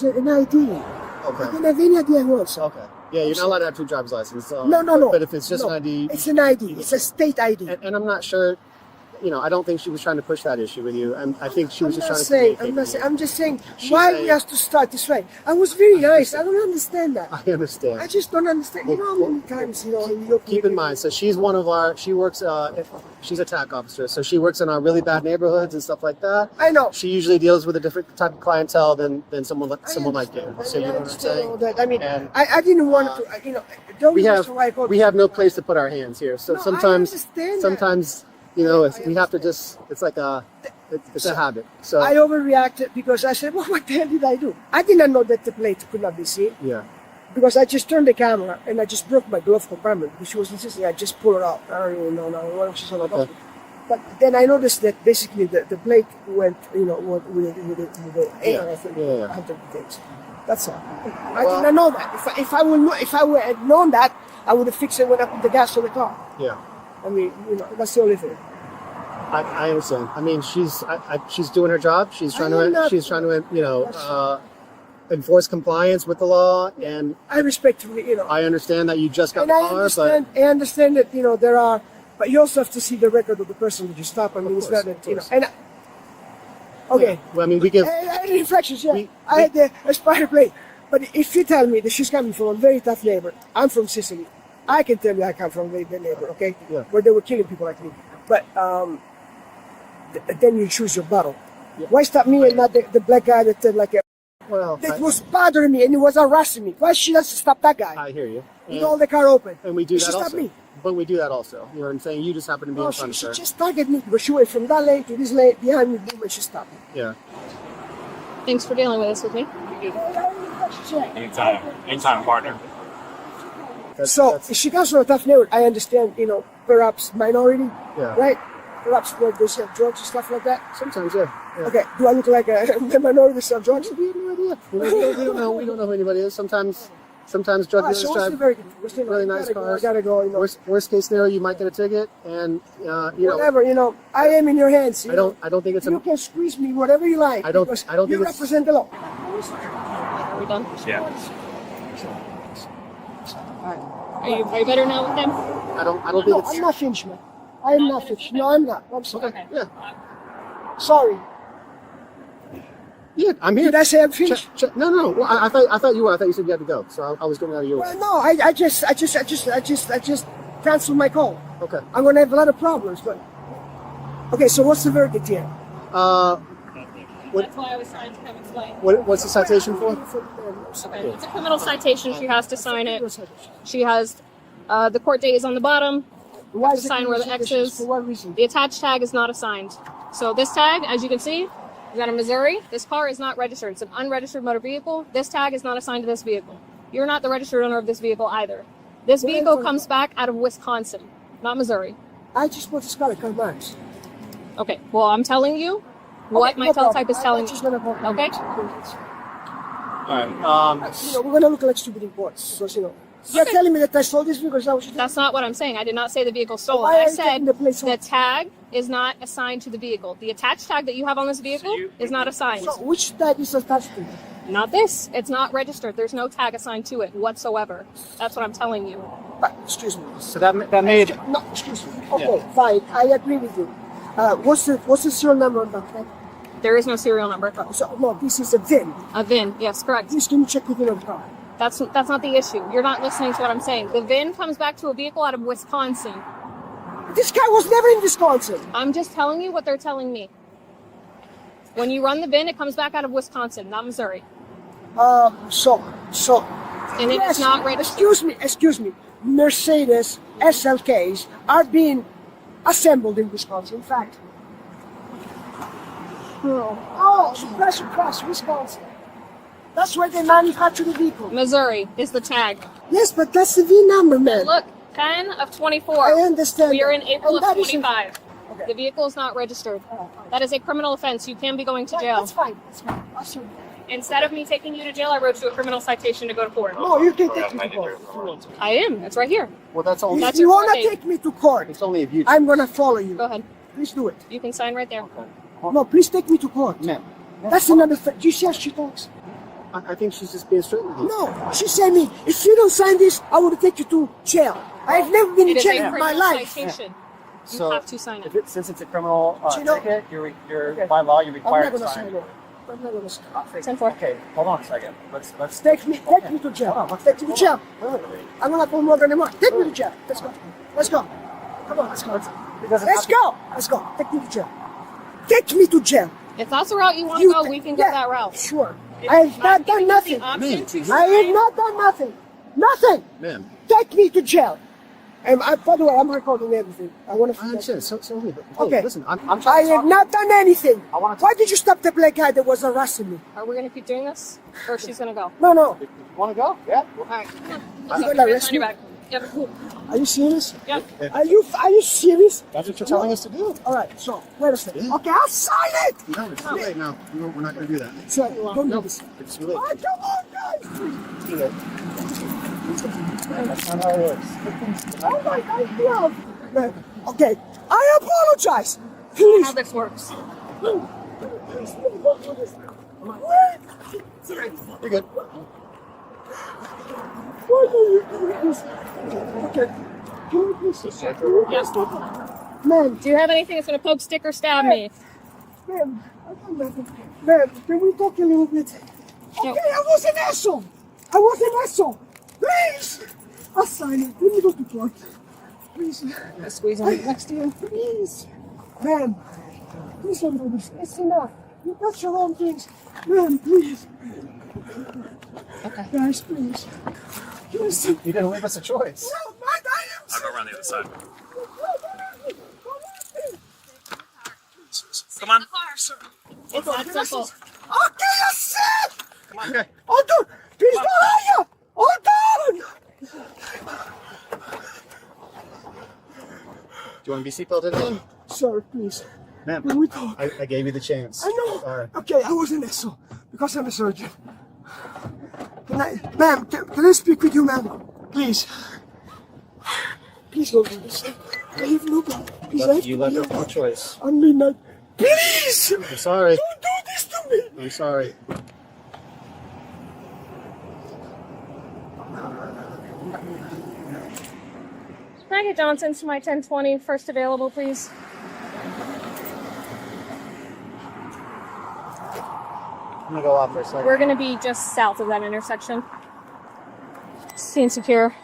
an ID. Okay. You can have any ID I want. Okay. Yeah, you're not allowed to have two driver's licenses. No. But if it's just an ID, it's an ID. It's a state ID. And I'm not sure. I don't think she was trying to push that issue with you. I think she was just trying to. I'm just saying why we have to start this way. I was very nice. I don't understand that. I understand. I just don't understand. How many times keep in mind. So she's one of our. She works. She's a TAC officer. So she works in our really bad neighborhoods and stuff like that. I know. She usually deals with a different type of clientele than someone like you. So you know what I'm saying? I mean, I didn't want to. Don't we have no place to put our hands here. So sometimes. We have to just, it's like it's a habit. So I overreacted because I said, well, what the hell did I do? I did not know that the plate could not be seen. Yeah. Because I just turned the camera and I just broke my glove compartment because she was insisting I just pull it out. I don't even know now what she's all about. But then I noticed that basically the plate went, with the air, I think, under the things. That's all. I did not know that. If I had known that, I would have fixed it when I put the gas on the car. Yeah. I mean, that's the only thing. I understand. I mean, she's doing her job. She's trying to enforce compliance with the law, and I respect her. I understand that you just got the car, but I understand that there are, but you also have to see the record of the person that you stop. I mean, it's not that and. Okay. Yeah. Well, I mean, we give infractions. Yeah, I had the expired plate, but if you tell me that she's coming from a very tough neighbor, I'm from Sicily. I can tell you I come from a very bad neighbor, okay? Yeah. Where they were killing people like me. But then you choose your battle. Yeah. Why stop me and not the black guy that was bothering me and he was harassing me? Why she doesn't stop that guy? I hear you. With all the car open. And we do that also. Stop me. But we do that also. You know what I'm saying? You just happen to be in front of her. She just targeted me because she went from that lane to this lane behind me, boom, and she stopped me. Yeah. Thanks for dealing with this with me. Anytime, partner. So if she comes from a tough neighborhood, I understand, perhaps minority, right? Perhaps where they sell drugs and stuff like that. Sometimes, yeah. Okay, do I look like a minority that sell drugs? We have no idea. We don't know who anybody is. Sometimes drug dealers drive really nice cars. I gotta go. Worst case scenario, you might get a ticket, and whatever. I am in your hands. I don't think it's. You can squeeze me whatever you like. I don't think you represent the law. Are we done? Yeah. Are you better now with them? I don't think it's. I'm not finished, man. I am not finished. No, I'm not. I'm sorry. Okay. Yeah. Sorry. Yeah, I'm here. Did I say I'm finished? No. Well, I thought you were. I thought you said you had to go. So I was getting out of your way. Well, no. I just canceled my call. Okay. I'm gonna have a lot of problems, but. Okay, so what's the verdict here? That's why I was trying to come explain. What's the citation for? Okay, it's a criminal citation. She has to sign it. She has the court date is on the bottom. Why to sign where the X is. For what reason? The attached tag is not assigned. So this tag, as you can see, Is that a Missouri? This car is not registered. It's an unregistered motor vehicle. This tag is not assigned to this vehicle. You're not the registered owner of this vehicle either. This vehicle comes back out of Wisconsin, not Missouri. I just bought this car at Car Max. Okay, well, I'm telling you what my teletype is telling me. Okay? Alright, we're gonna look like stupid in courts, so You're telling me that I stole this vehicle? Is that what you did? That's not what I'm saying. I did not say the vehicle stolen. Why are I you said taking the place the tag is not assigned to the vehicle. The attached tag that you have on this vehicle is not assigned. So which tag is attached to? Not this. It's not registered. There's no tag assigned to it whatsoever. That's what I'm telling you. But, excuse me. So that made... No, excuse me. Okay, fine. I agree with you. What's the serial number on that tag? There is no serial number. So, no, this is a VIN. A VIN, yes, correct. Please can you check the VIN of the car? That's not the issue. You're not listening to what I'm saying. The VIN comes back to a vehicle out of Wisconsin. This guy was never in Wisconsin. I'm just telling you what they're telling me. When you run the VIN, it comes back out of Wisconsin, not Missouri. And it is not registered. Excuse me. Mercedes SLKs are being assembled in Wisconsin, in fact. Surprise, Wisconsin. That's where they manufacture the vehicle. Missouri is the tag. Yes, but that's the V number, man. Look, 10 of 24. I understand. We are in April And of that isn't- 25. The vehicle is not registered. That is a criminal offense. You can be going to jail. That's fine. I'll show you. Instead of me taking you to jail, I wrote you a criminal citation to go to court. No, you can take me to court. I am. It's right here. Well, that's all. If you want to take me to court, It's only if you... I'm going to follow you. Go ahead. Please do it. You can sign right there. No, please take me to court. Ma'am. That's another thing. Do you see how she talks? I think she's just being straight with you. No, she said me, if you don't sign this, I will take you to jail. I've never been in It is jail a in my criminal life. citation. You So, have to sign it. since it's a criminal You know- ticket, you're by law, you're I'm required not to going to sign sign it. it. I'm not going to sign it. 10-4. Okay, hold on a second. Let's Take me to jail. Take me to jail. I'm going to put more than a month. Take me to jail. Let's go. Come on, let's go. Let's go. Take me to jail. Take me to jail. If that's the route you want to go, we can go that route. Sure. I have not done nothing. I have not done nothing. Nothing. Ma'am. Take me to jail. And by the way, I'm recording everything. I want to. understand. So Okay. listen, I'm I trying to have not done anything. wanna Why did you stop the black guy that was arresting me? Are we going to keep doing this? Or she's going to go? No. You want to go? Yeah. All right. You gonna arrest me? Yep. Are you serious? Yep. Are you serious? That's what you're telling us to do. All right. So wait a second. Okay, I'll sign it. No, it's too late now. We're not going to do that. So don't do this. It's too late. Oh, come on, guys. It's too late. That's not how it works. Oh my God, no. Okay, I apologize. Please. How this works. You're good. Why are you doing this? Okay. Can you please? Yes. Man, Do you have anything that's going to poke, stick, or stab me? man, I don't know. Man, can we talk a little bit? Okay, I was an asshole. Please. I'll sign it. Let me go to court. Please. Squeeze on next to you. Please. Man, please don't do this. It's enough. You got your own things. Man, please. Okay. Guys, please. Please. You didn't leave us a choice. No, man, I am. I'll go around the other side. Come on. It's that simple. Okay, that's it. Come on, okay. Hold on. Please don't hire. Hold on. Do you want to be seatbelted in? Sir, please. Ma'am, When we talk. I gave you the chance. I know. Sorry. Okay, I was an asshole because I'm a surgeon. Ma'am, can I speak with you, ma'am? Please. Please don't do this. I have no problem. Please, You left us no choice. I'm midnight. Please! I'm sorry. Don't do this to me! I'm sorry. Can I get Johnson to my 1020 first available, please? I'm going to go off for a second. We're going to be just south of that intersection. Seems secure.